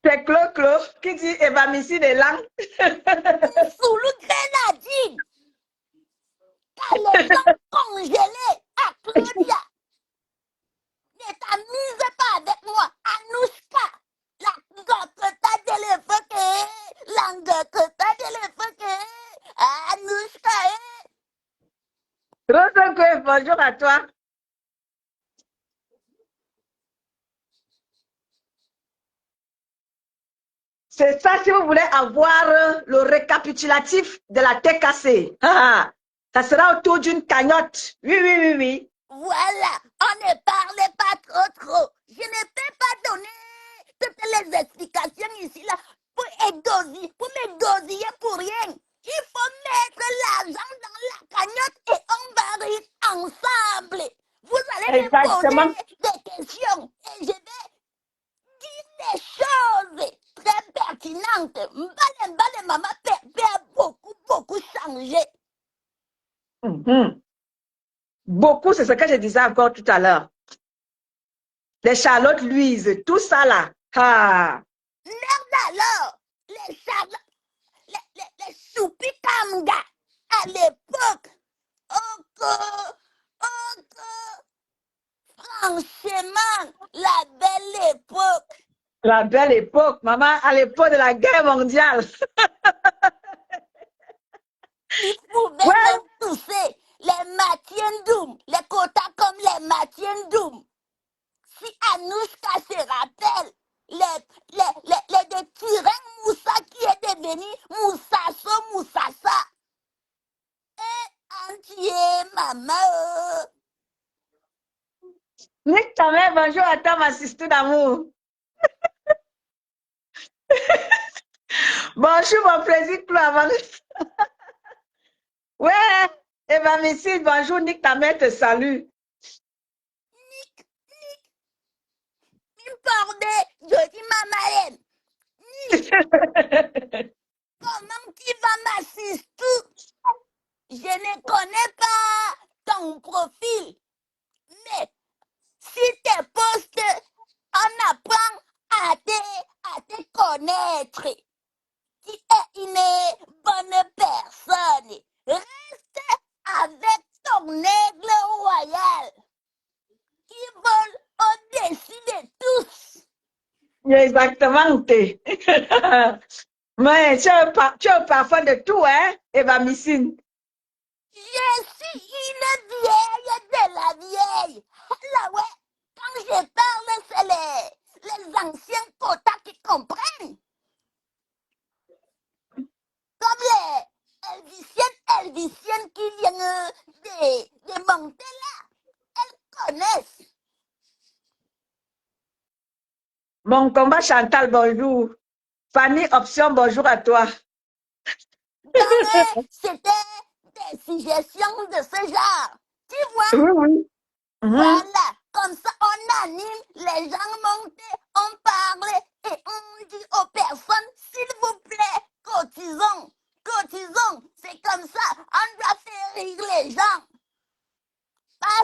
C'est Claude qui dit Evanicine est là. Sous le grenadine. Car les gens congelés à Claudia. Ne t'amuse pas avec moi, Anouska. La gokota de l'époque, la gokota de l'époque, Anouska. Rose, bonjour à toi. C'est ça, si vous voulez avoir le récapitulatif de la TKC. Ça sera autour d'une cagnotte. Oui, oui, oui, oui. Voilà, on ne parlait pas trop. Je ne peux pas donner toutes les explications ici là pour me dosiller pour rien. Il faut mettre l'argent dans la cagnotte et on va rire ensemble. Vous allez me poser des questions et je vais dire des choses très pertinentes. Mbale Maman Pépé a beaucoup changé. Beaucoup, c'est ce que je disais encore tout à l'heure. Les Charlotte Louise, tout ça là. Merde alors, les Charlotte, les Soupikanga, à l'époque, franchement, la belle époque. La belle époque, maman, à l'époque de la guerre mondiale. Ils pouvaient même pousser les Matiendoum, les quotas comme les Matiendoum. Si Anouska se rappelle, les de Turin Moussa qui est devenu Moussassa. Et entier, maman. Nique ta mère, bonjour à toi, ma sister d'amour. Bonjour, mon président Claude. Ouais, Eva Missy, bonjour, Nick, ta mère te salue. Nick, pardon, je dis ma marraine. Nick, comment tu vas m'assister? Je ne connais pas ton profil, mais si tes postes, on apprend à te connaître. Tu es une bonne personne. Reste avec ton aigle royal qui vole au-dessus de tous. Exactement. Mais tu es parfum de tout, hein, Eva Missine. Je suis une vieille de la vieille. Là, ouais, quand je parle, c'est les anciens quotas qui comprennent. Comme les Elvisiennes qui viennent de monter là. Elles connaissent. Mon combat Chantal, bonjour. Fanny Option, bonjour à toi. Donc, c'était des suggestions de ce genre. Tu vois? Oui, oui. Voilà. Comme ça, on anime, les gens montent, on parle et on dit aux personnes, s'il vous plaît, cotisons. C'est comme ça. On doit faire rire les gens. Pas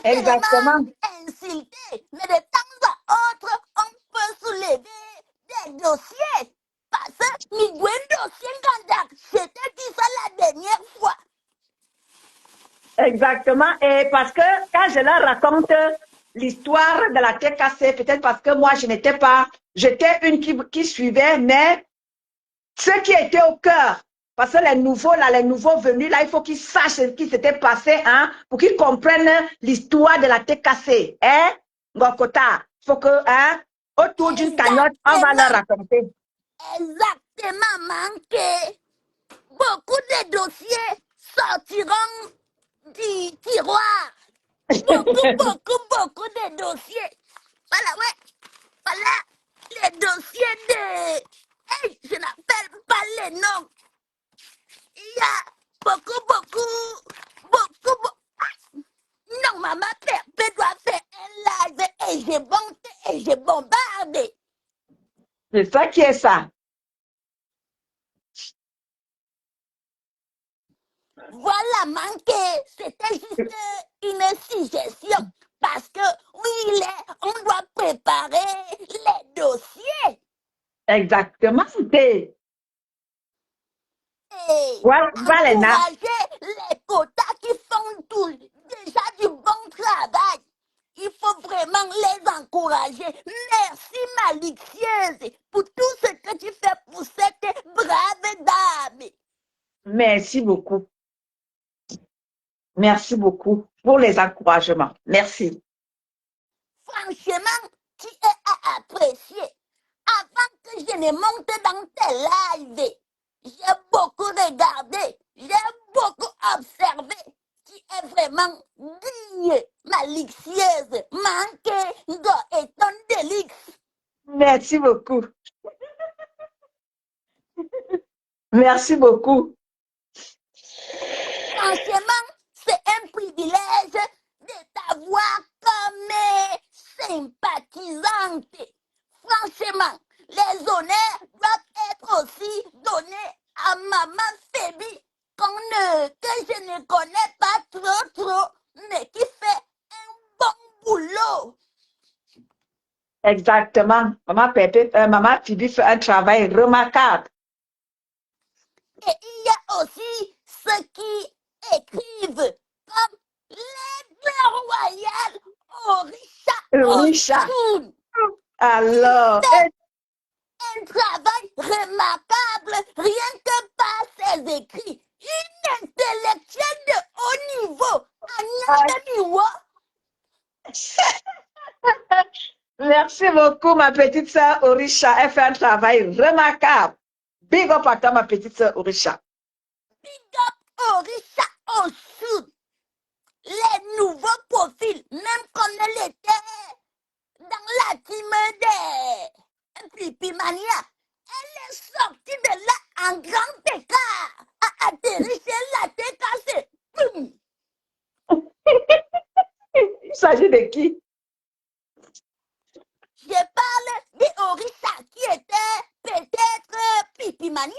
seulement insulter, mais de temps à autre, on peut soulever des dossiers. Parce que Miguel dossier Gandak, c'était qui ça la dernière fois. Exactement. Et parce que quand je leur raconte l'histoire de la TKC, peut-être parce que moi, je n'étais pas, j'étais une qui suivait, mais ceux qui étaient au cœur, parce que les nouveaux, là, les nouveaux venus, là, il faut qu'ils sachent ce qui s'était passé, hein, pour qu'ils comprennent l'histoire de la TKC, hein, Ngokota. Il faut que, hein, autour d'une cagnotte, on va leur raconter. Exactement. m'a manqué. Beaucoup de dossiers sortiront du tiroir. Beaucoup de dossiers. Voilà, ouais. Voilà les dossiers de... Hey, je n'appelle pas les noms. Il y a beaucoup. Non, maman, père doit faire un live et j'ai bombardé. C'est ça qui est ça. Voilà, manqué. C'était juste une suggestion. Parce que, oui, on doit préparer les dossiers. Exactement. Et Voilà, encourager les quotas qui font déjà du bon travail. Il faut vraiment les encourager. Merci, malicieuse, pour tout ce que tu fais pour cette brave dame. Merci beaucoup. Merci beaucoup pour les encouragements. Merci. Franchement, tu es à apprécier. Avant que je ne monte dans tes lives, j'ai beaucoup regardé, j'ai beaucoup observé. Tu es vraiment digne, malicieuse, manquée, et ton délix. Merci beaucoup. Merci beaucoup. Franchement, c'est un privilège de t'avoir comme sympathisante. Franchement, les honneurs doivent être aussi donnés à Maman Fébi, que je ne connais pas trop, mais qui fait un bon boulot. Exactement. Maman Phoebe fait un travail remarquable. Et il y a aussi ceux qui écrivent comme l'aide royale Richard. Oshun. Alors, Un travail remarquable, rien que par ses écrits. Une intellectuelle de haut niveau. À niveau. merci beaucoup, ma petite sœur Orisha. Elle fait un travail remarquable. Big up à toi, ma petite sœur Orisha. Big up Orisha Oshun. Les nouveaux profils, même comme elle était dans la team des Pipimania, elle est sortie de là en grand écart. A atterri chez la TKC. Boum. Il s'agit de qui? Je parle d'Orissa qui était peut-être Pipimania.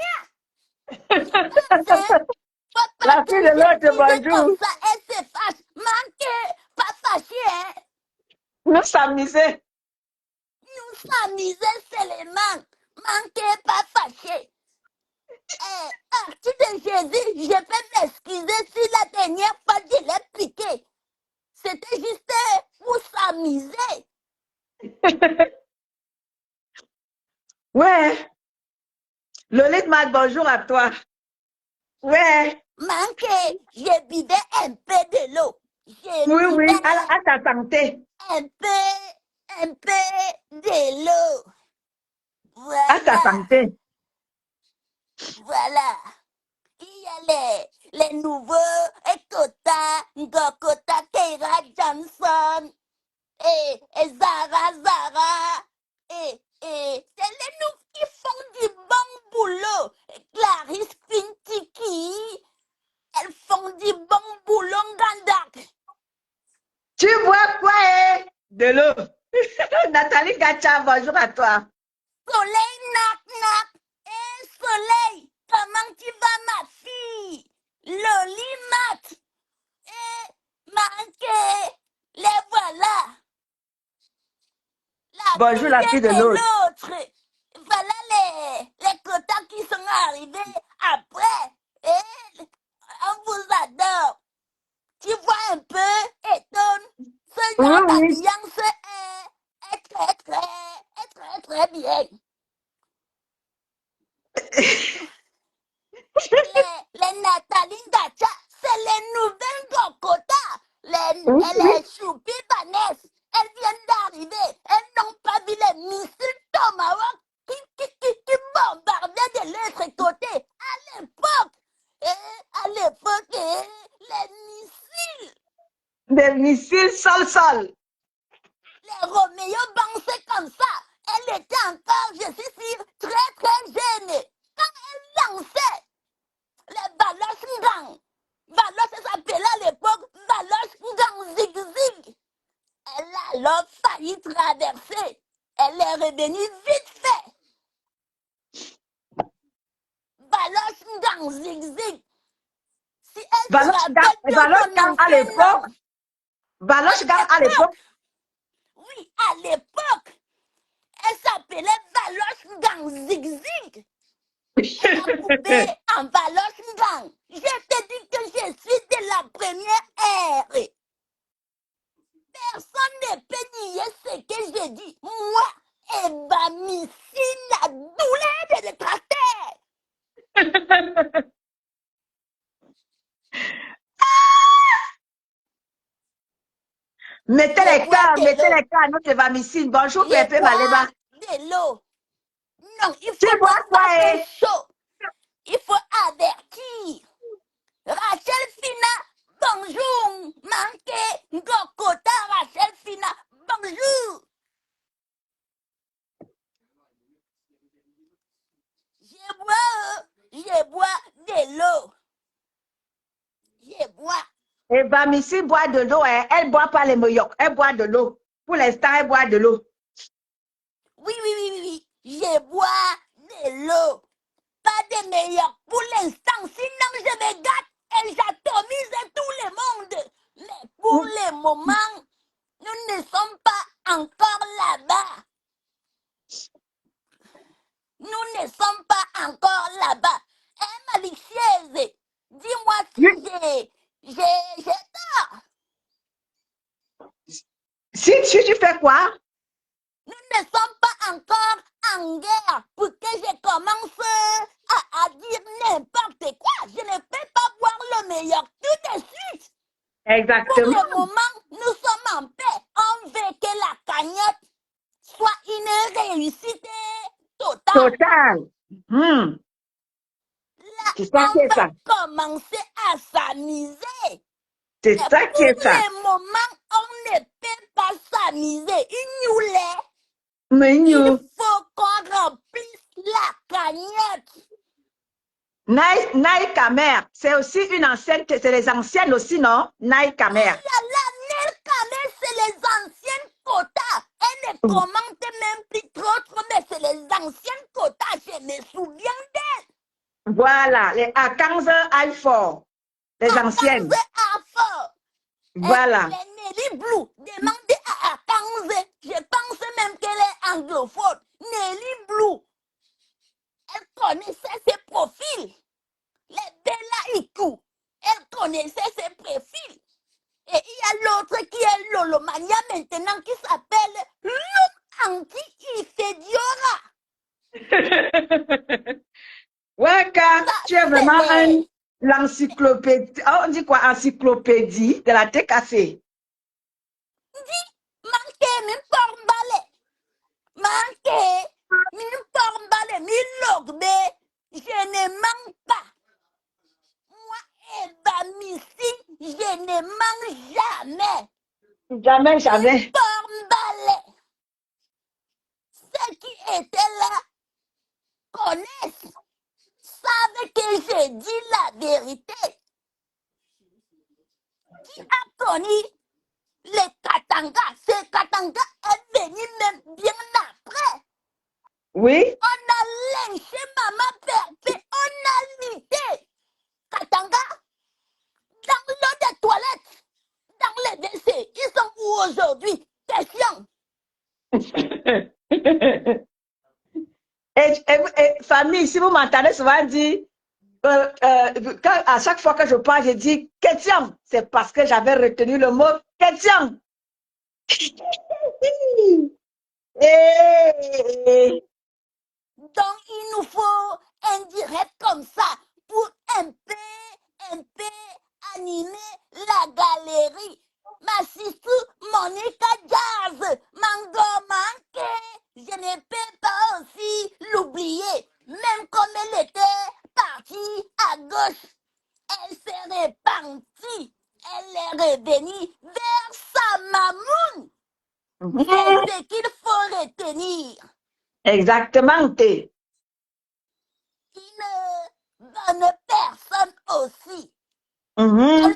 Je pense, faut pas La que fille de je l'autre, dise comme bonjour. ça, elle se fâche. Manque, pas fâché, hein. Nous s'amuser. Nous s'amuser seulement. Manque, pas fâché. Artie de Jésus, je peux m'excuser si la dernière fois je l'ai piqué. C'était juste pour s'amuser. Ouais. Lolite Mac, bonjour à toi. Ouais. Manque, je buvais un peu de l'eau. Je Oui, buvais oui. À ta santé. un peu de l'eau. À ta Voilà, santé. voilà. Il y a les nouveaux Ngokota Keira Johnson et Zara. C'est les nouveaux qui font du bon boulot. Clarisse Pintiki, elles font du bon boulot, Gandak. Tu bois quoi, eh? De l'eau. Nathalie Gacha, bonjour à toi. Soleil, knock. Soleil, comment tu vas, ma fille? Loli, Mat. Manqué. Les voilà. La Bonjour, la fille fille de et l'autre. l'autre. Voilà les quotas qui sont arrivés après. Et on vous adore. Tu vois un peu, étonne. Ce Oui, genre oui. d'ambiance est très bien. Les Nathalie Gacha, c'est les nouvelles Gokota. Oui, oui. Les Choupi Vanessa, elles viennent d'arriver. Elles n'ont pas vu les missiles Tomahawk qui bombardaient de des missiles sol-sol. Les Roméo dansaient comme ça. Elle était encore, je suis sûre, très très jeune. Quand elle dansait, les Baloches Ngang. Baloche s'appelait à l'époque Baloche Ngang Zig-Zig. Elle a alors failli traverser. Elle est revenue vite fait. Baloche Ngang Zig-Zig. Si elle se rappelle de son ancien nom. Baloche Gang à l'époque. Oui, à l'époque. Elle s'appelait Baloche Ngang Zig-Zig. Elle a coupé en Baloche Ngang. Je te dis que je suis de la première ère. Personne ne peut nier ce que je dis. Moi, Eva Missy, la douleur de l'étracteur. Mettez les cœurs, notre Eva Missy. Bonjour, Pépé Maleba. De l'eau. Non, il faut pas faire chaud. Il faut avertir. Rachel Fina, bonjour. Manqué, Ngokota, Rachel Fina, bonjour. Je bois de l'eau. Je bois. Eva Missy boit de l'eau, hein. Elle ne boit pas les moyocs, elle boit de l'eau. Pour l'instant, elle boit de l'eau. Oui. Je bois de l'eau. Pas de meilleur pour l'instant, sinon je me gâte et j'atomise tout le monde. Mais pour le moment, nous ne sommes pas encore là-bas. Nous ne sommes pas encore là-bas. Eh, malicieuse, dis-moi si j'ai tort. Si tu fais quoi? Nous ne sommes pas encore en guerre pour que je commence à dire n'importe quoi. Je ne peux pas voir le meilleur tout de suite. Exactement. Pour le moment, nous sommes en paix. On veut que la cagnotte soit une réussite totale. Là, on va commencer à s'amuser. C'est ça qui est ça. Pour le moment, on ne peut pas s'amuser. Il faut qu'on remplisse la cagnotte. Naï Kamer, c'est aussi une ancienne, c'est les anciennes aussi, non? Naï Kamer. Naï Kamer, c'est les anciennes quotas. Elle ne commente même plus trop, mais c'est les anciennes quotas. Je me souviens d'elle. Voilà, les A15 I4, les anciennes. A15 Voilà. Les Nelly Blue, demandez à A15. Je pense même qu'elle est anglophone. Nelly Blue. Elle connaissait ses profils. Les Bella Iku. Elle connaissait ses profils. Et il y a l'autre qui est Lolomania maintenant qui s'appelle Look Anti-Ifediora. Waka, tu es vraiment l'encyclopédie. On dit quoi? Encyclopédie de la TKC. Dis, manqué, mi pormbale. Manqué, mi pormbale, mi logbe. Je ne manque pas. Moi, Eva Missy, je ne manque jamais. Jamais. Pormbale. Ceux qui étaient là connaissent, savent que je dis la vérité. Qui a connu les Katanga? Ces Katanga est venu même bien après. Oui. On a lynché Maman Pépé, on a lutté. Katanga, dans l'eau des toilettes, dans les WC, ils sont où aujourd'hui? Question. Et famille, si vous m'entendez souvent dire, à chaque fois que je parle, je dis question. C'est parce que j'avais retenu le mot question. Donc, il nous faut un direct comme ça pour un peu animer la galerie. Ma sister Monica Jazz, Mango Manqué, je ne peux pas aussi l'oublier. Même comme elle était partie à gauche, elle s'est repentie. Elle est revenue vers dire. Exactement, t'es. Une bonne personne aussi. Mhm.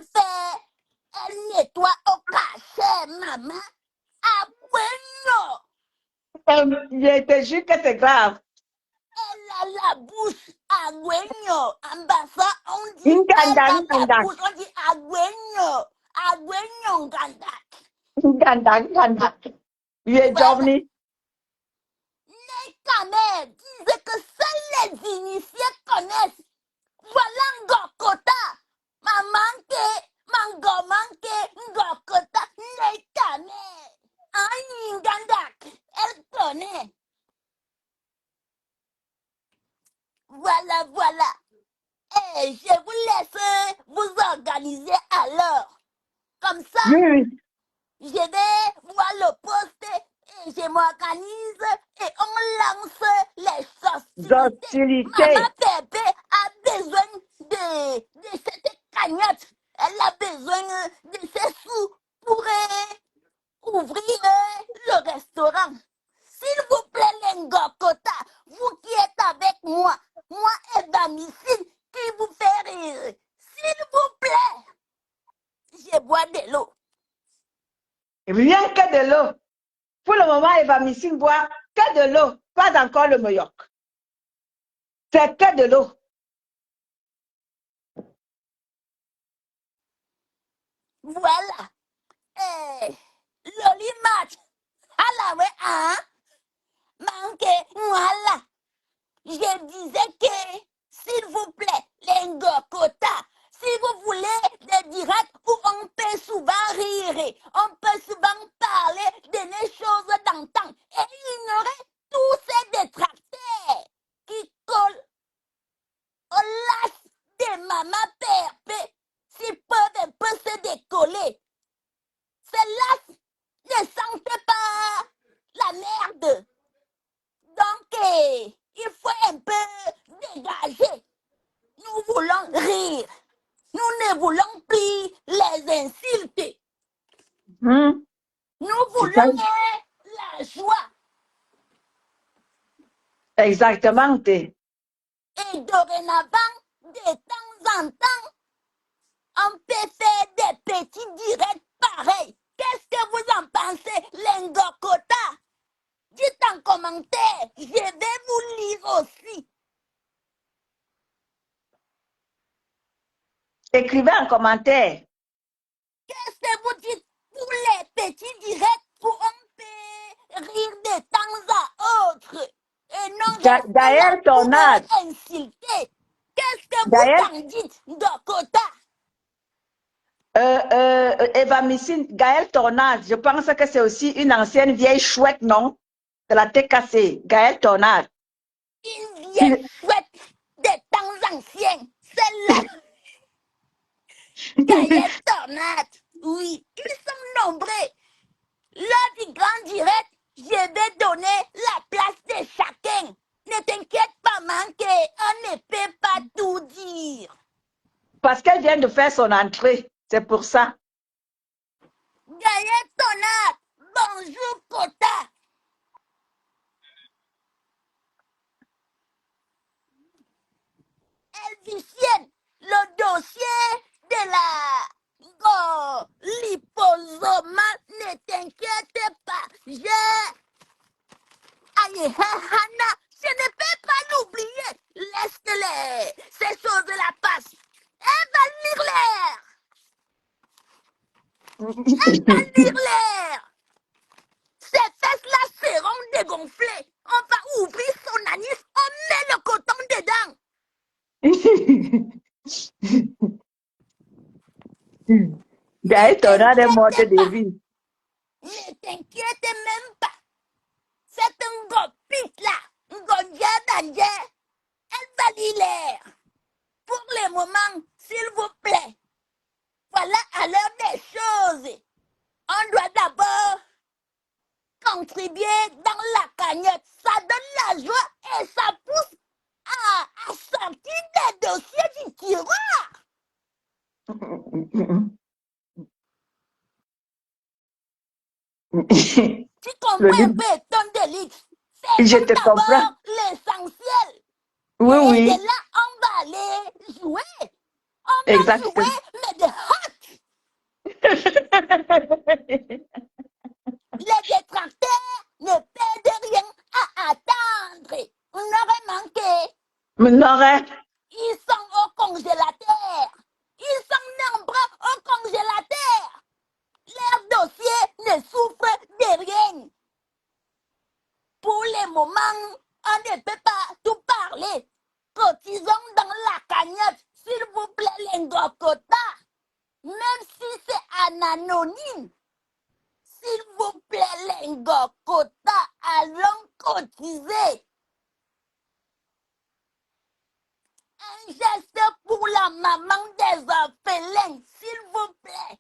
Elle nettoie au cachet, maman. Ah, bueno. Je te jure que c'est grave. Elle a la bouche agüeño. En bassa, on dit Nganda, elle a la nganda, bouche, on dit agüeño. Agüeño, nganda. nganda. You are Voilà. Germany. Nekamer disait que seuls les initiés connaissent. Voilà Ngokota. Mango manque, Ngokota, Nekamer. Aïe, Ngandak. Elle connaît. Voilà, voilà. Et je vous laisse vous organiser alors. Comme ça, Oui, oui. je vais voir le poste et je m'organise et on lance les hostilités. Maman Hostilités. Pépé a besoin de cette cagnotte. Elle a besoin de ses sous pour ouvrir le restaurant. S'il vous plaît, les Ngokota, vous qui êtes avec moi et Bamissine qui vous fait rire, s'il vous plaît, je bois de l'eau. Rien que de l'eau. Pour le moment, Eva Missing boit que de l'eau, pas encore le moyoc. C'est que de l'eau. Voilà. Lolimat. Alawe, hein? Manque, voilà. Je disais que, s'il vous plaît, les Ngokota, si vous voulez des directs où on peut souvent rire, on peut souvent parler de les choses d'antan et ignorer tous ces détracteurs qui collent au las de maman père, s'ils peuvent un peu se décoller. C'est las ne sentait pas la merde. Donc, il faut un peu dégager. Nous voulons rire. Nous ne voulons plus les insulter. Hmm. Nous C'est ça. voulons la joie. Exactement, t'es. Et dorénavant, de temps en temps, on peut faire des petits directs pareils. Qu'est-ce que vous en pensez, Lengokota? Dites en commentaire, je vais vous lire aussi. Écrivez en commentaire. Qu'est-ce que vous dites pour les petits directs où on peut rire de temps à autre et non rester là Gaël pour Tornade. insulter? Qu'est-ce que vous Gaël, en dites, Dakota? Eva Missing, Gaël Tornade. Je pense que c'est aussi une ancienne vieille chouette, non? De la tête cassée. Gaël Tornade. Une vieille chouette des temps anciens. Celle-là, Gaël Tornade. Oui, ils sont nombreux. Lors du grand direct, je vais donner la place de chacun. Ne t'inquiète pas, manqué, on ne peut pas tout dire. Parce qu'elle vient de faire son entrée. C'est pour ça. Gaël Tonat, bonjour Kota. Elvicienne, le dossier de la liposoma, ne t'inquiète pas. Aïe, Hana, je ne peux pas l'oublier. Laisse que ces choses-là passent. Elle va lire l'air. Elle va lire l'air. Ces fesses-là seront dégonflées. On va ouvrir son anus, on met le coton dedans. Ne Gaël Tornade est morte t'inquiète de pas. vie. Ne t'inquiète même pas. Cette ngopite-là, ngonja danje, elle va lire l'air. Pour le moment, s'il vous plaît. Voilà alors des choses. On doit d'abord contribuer dans la cagnotte. Ça donne la joie et ça pousse à sortir des dossiers du tiroir. Tu Le comprends un livre. peu ton délire? Je Faisons te comprends. d'abord l'essentiel. Oui, Et de oui. là, on va aller jouer. On va Exactement. jouer, mais de hot. Les détracteurs ne perdent rien à attendre. On aurait manqué. N'aurait. Ils sont au congélateur. Ils sont nombreux au congélateur. Leur dossier ne souffre de rien. Pour le moment, on ne peut pas tout parler. Cotisons dans la cagnotte, s'il vous plaît, l'engokota. Même si c'est en anonyme. S'il vous plaît, l'engokota, allons cotiser. Un geste pour la maman des orphelins, s'il vous plaît.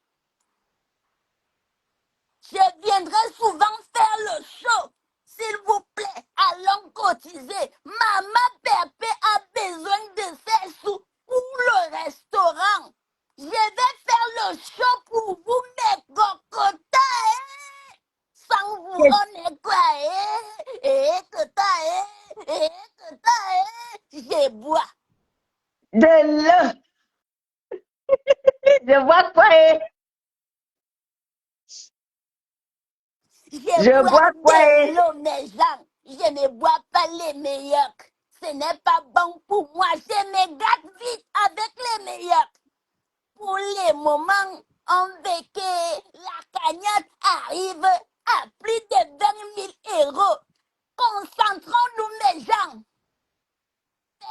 Je viendrai souvent faire le show. S'il vous plaît, allons cotiser. Maman Pépé a besoin de ses sous pour le restaurant. Je vais faire le show pour vous, mes cocotas. Sans vous, on est quoi, je bois. De l'eau. Je vois quoi? Je Je bois bois quoi? de l'eau, mes gens. Je ne bois pas les meilleurs. Ce n'est pas bon pour moi. Je me gâte vite avec les meilleurs. Pour les moments, on veut que la cagnotte arrive à plus de 20 000 euros. Concentrons-nous, mes gens.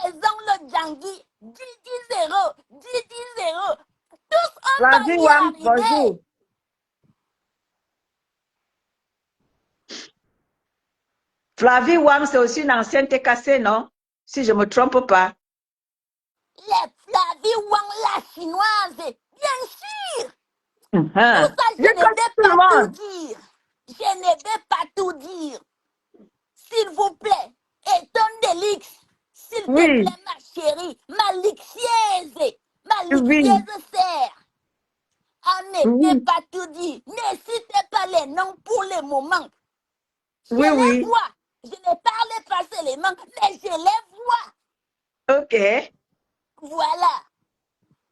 Faisons le Djangui. 10 0, 10 0. Tous, on va Flavie y Wam, arriver. bonjour. Flavie Wam, c'est aussi une ancienne TKC, non? Si je ne me trompe pas. La vie Wang, la chinoise. Bien sûr. Tout Hein. ça, Je je ne connais vais tout pas le tout monde. dire. Je ne vais pas tout dire. S'il vous plaît, étonne Delix. S'il te Oui, plaît, ma chérie, ma lixieuse oui, sœur. On ne peut oui, pas tout dire. Ne citez pas les noms pour le moment. Je oui, les oui. vois. Je ne parle pas seulement, mais je les vois. OK. Voilà.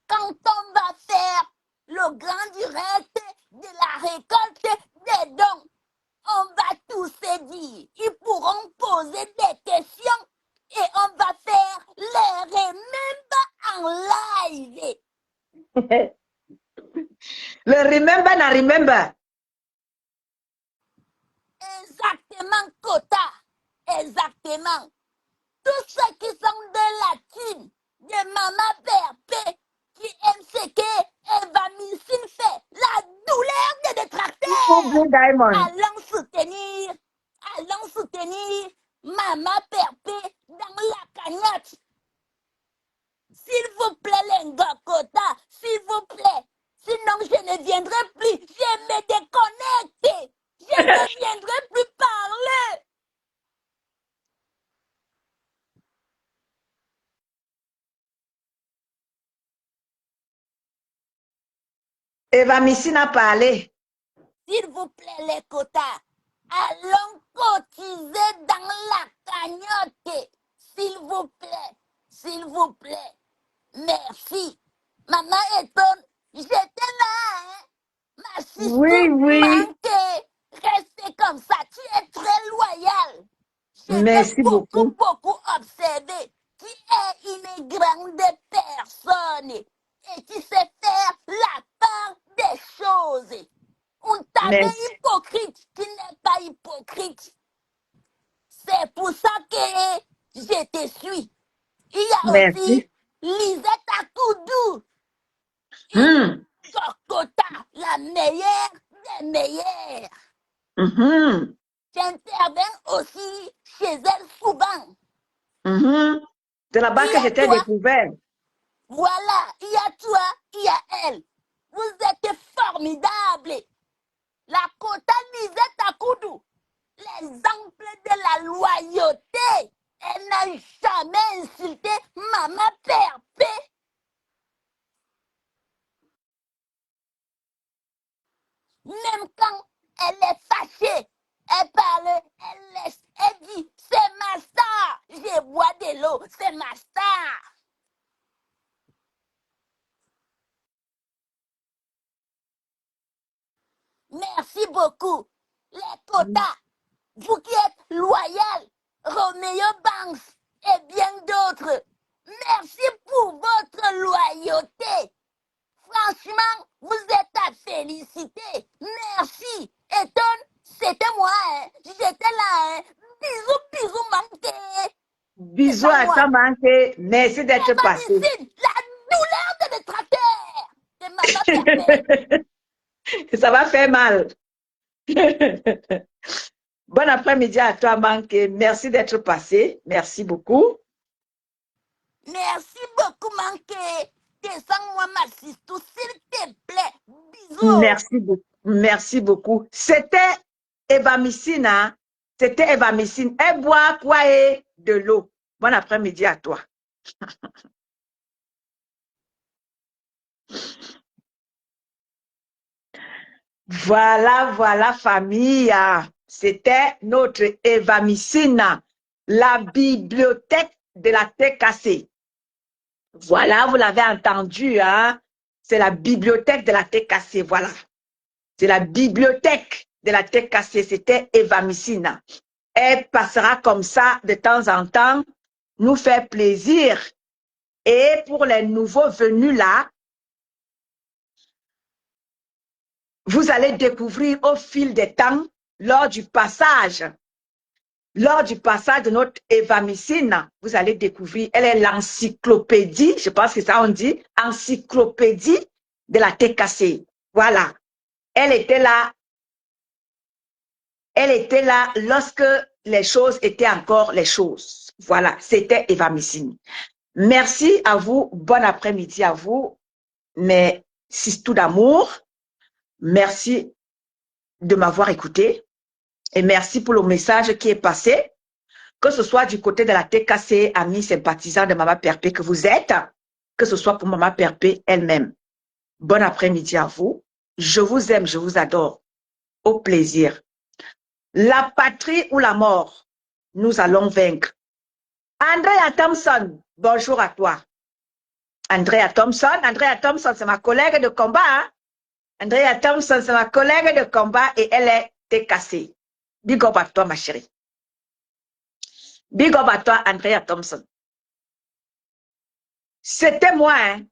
Quand on va faire le grand direct de la récolte des dons, on va tous se dire. Ils pourront poser des questions et on va faire les remember en live. Le remember na remember. Exactement, quota. Exactement. Tous ceux qui sont de la team de Maman PRP qui aiment ce que Eva Missine fait, la douleur des Oublie détracteurs. Diamond. Allons soutenir Maman PRP dans la cagnotte. S'il vous plaît, les Ngakota, s'il vous plaît. Sinon, je ne viendrai plus. Je me déconnecte. Je ne viendrai plus parler. Eva Missine a parlé. S'il vous plaît, les quotas, allons cotiser dans la cagnotte. S'il vous plaît, s'il vous plaît. Merci. Maman étonne, j'étais là, hein. Ma Oui, sister oui. manquait. Restez comme ça, tu es très loyal. Je t'ai Merci beaucoup, beaucoup. beaucoup observé. Tu es une grande personne et tu sais faire la part des choses. On t'avait Merci. hypocrite, tu n'es pas hypocrite. C'est pour ça que je te suis. Il y a aussi Merci. Lisette Akoudou, une Hmm. Gokota, la meilleure des meilleures. Mhm. J'interviens aussi chez elle souvent. Mhm. C'est Il là-bas que y je a t'ai toi, découvert. voilà, il y a toi, il y a elle. Vous êtes formidables. La Kota Lisette Akoudou, l'exemple de la loyauté. Elle n'a jamais insulté Maman Père. Même quand elle est fâchée, elle parle, elle laisse, elle dit Hello, c'est ma star. Merci beaucoup. Les quotas, vous qui êtes loyal, Romeo Banks et bien d'autres, merci pour votre loyauté. Franchement, vous êtes à féliciter. Merci. Eton, c'était moi. Hein. J'étais là. Hein. Bisous, bisous, manqué. Bisous à toi, manqué. Merci d'être passé. La douleur de détracteur de Maman Perpète. Ça va faire mal. Bon après-midi à toi, manqué. Merci d'être passé. Merci beaucoup. Merci beaucoup, manqué. Descends-moi ma sistou, s'il te plaît. Bisous. Merci beaucoup. Merci beaucoup. C'était Evamicine. Hein? C'était Evamicine. Elle boit quoi et de l'eau. Bon après-midi à toi. Voilà, voilà, famille. C'était notre Evamicine, la bibliothèque de la TKC. Voilà, vous l'avez entendu, hein? C'est la bibliothèque de la TKC, voilà. C'est la bibliothèque de la TKC, c'était Evamicine. Elle passera comme ça de temps en temps, nous faire plaisir. Et pour les nouveaux venus là, vous allez découvrir au fil des temps, lors du passage de notre Evamicine, vous allez découvrir, elle est l'encyclopédie, je pense que ça on dit, encyclopédie de la TKC. Voilà. Elle était là lorsque les choses étaient encore les choses. Voilà, c'était Evamicine. Merci à vous, bon après-midi à vous, mes sistous d'amour. Merci de m'avoir écouté et merci pour le message qui est passé, que ce soit du côté de la TKC, amis sympathisants de Maman Perpé que vous êtes, que ce soit pour Maman Perpé elle-même. Bon après-midi à vous. Je vous aime, je vous adore. Au plaisir. La patrie ou la mort, nous allons vaincre. Andrea Thompson, bonjour à toi. Andrea Thompson, c'est ma collègue de combat. Hein? Andrea Thompson, c'est ma collègue de combat et elle est TKC. Big up à toi, ma chérie. Big up à toi, Andrea Thompson. C'était moi, hein,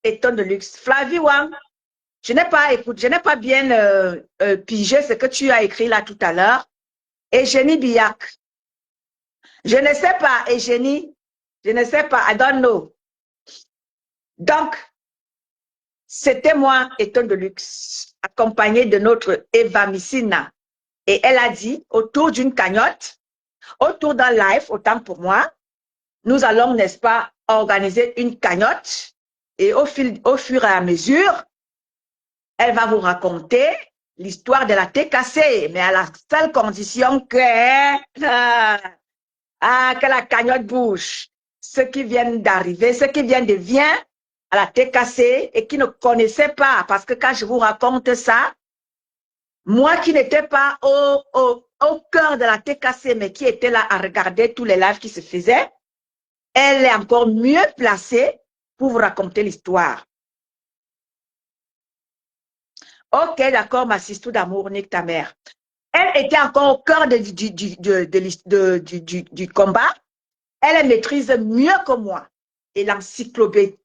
Eton de luxe. Flavie Wang, je n'ai pas bien pigé ce que tu as écrit là tout à l'heure. Eugénie Billac. Je ne sais pas, Eugénie. Je ne sais pas, I don't know. Donc, c'était moi, Eton de luxe, accompagnée de notre Evamicine. Et elle a dit, autour d'une cagnotte, autour d'un live, autant pour moi, nous allons, n'est-ce pas, organiser une cagnotte. Et au fur et à mesure, elle va vous raconter l'histoire de la TKC, mais à la seule condition que la cagnotte bouge. Ceux qui viennent d'arriver, ceux qui viennent de bien à la TKC et qui ne connaissaient pas, parce que quand je vous raconte ça, moi qui n'étais pas au cœur de la TKC, mais qui était là à regarder tous les lives qui se faisaient, elle est encore mieux placée pour vous raconter l'histoire. Ok, d'accord, ma sistou d'amour, nique ta mère. Elle était encore au cœur du combat. Elle maîtrise mieux que moi. Et l'encyclopédie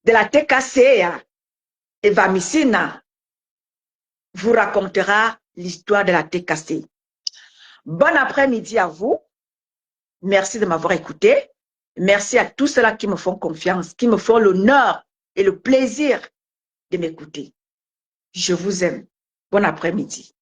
de la TKC, Evamicine, vous racontera l'histoire de la TKC. Bon après-midi à vous. Merci de m'avoir écouté. Merci à tous ceux-là qui me font confiance, qui me font l'honneur et le plaisir de m'écouter. Je vous aime. Bon après-midi.